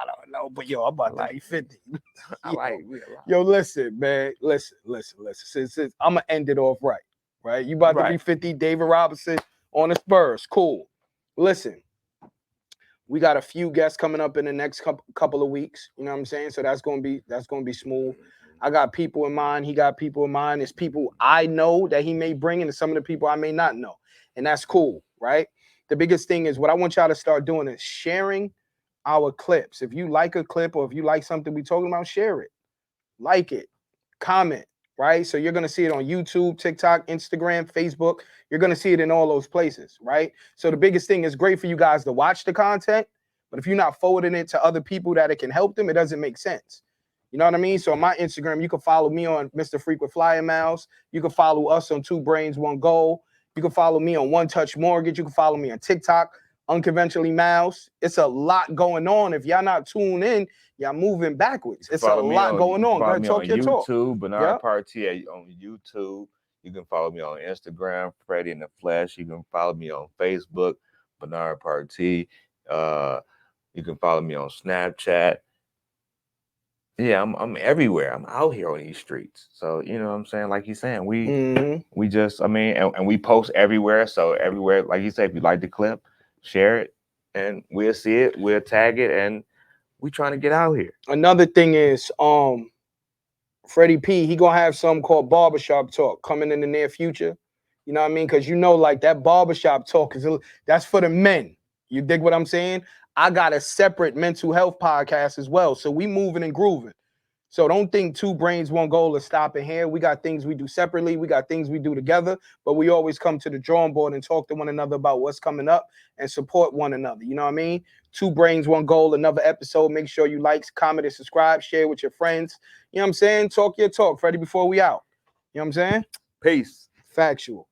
don't know, but yo, I'm about to be 50. I like me a lot. Yo, listen, man. Listen. Since I'm gonna end it off right? You about to be 50, David Robinson on the Spurs. Cool. Listen, we got a few guests coming up in the next couple of weeks. You know what I'm saying? So that's gonna be smooth. I got people in mind. He got people in mind. It's people I know that he may bring, and some of the people I may not know, and that's cool, right? The biggest thing is what I want y'all to start doing is sharing our clips. If you like a clip or if you like something we talking about, share it, like it, comment, right? So you're gonna see it on YouTube, TikTok, Instagram, Facebook. You're gonna see it in all those places, right? So the biggest thing is great for you guys to watch the content, but if you're not forwarding it to other people that it can help them, it doesn't make sense. You know what I mean? So on my Instagram, you can follow me on Mr. Frequent Flyer Miles. You can follow us on 2 Brains, 1 Goal. You can follow me on One Touch Mortgage. You can follow me on TikTok, Unconventionally Miles. It's a lot going on. If y'all not tuned in, y'all moving backwards. It's a lot going on. Go ahead, talk your talk. YouTube, Bernard Party on YouTube. You can follow me on Instagram, Freddie in the Flesh. You can follow me on Facebook, Bernard Party. You can follow me on Snapchat. Yeah, I'm everywhere. I'm out here on these streets. So, you know what I'm saying? Like he's saying, we just, I mean, and we post everywhere. So everywhere, like you said, if you like the clip, share it and we'll see it, we'll tag it, and we trying to get out here. Another thing is, Freddie P, he gonna have something called Barbershop Talk coming in the near future. You know what I mean? Because you know, like that barbershop talk that's for the men. You dig what I'm saying? I got a separate mental health podcast as well. So we moving and grooving. So don't think 2 Brains, 1 Goal is stopping here. We got things we do separately. We got things we do together, but we always come to the drawing board and talk to one another about what's coming up and support one another. You know what I mean? 2 Brains, 1 Goal, another episode. Make sure you like, comment, and subscribe. Share with your friends. You know what I'm saying? Talk your talk, Freddie, before we out. You know what I'm saying? Peace. Factual.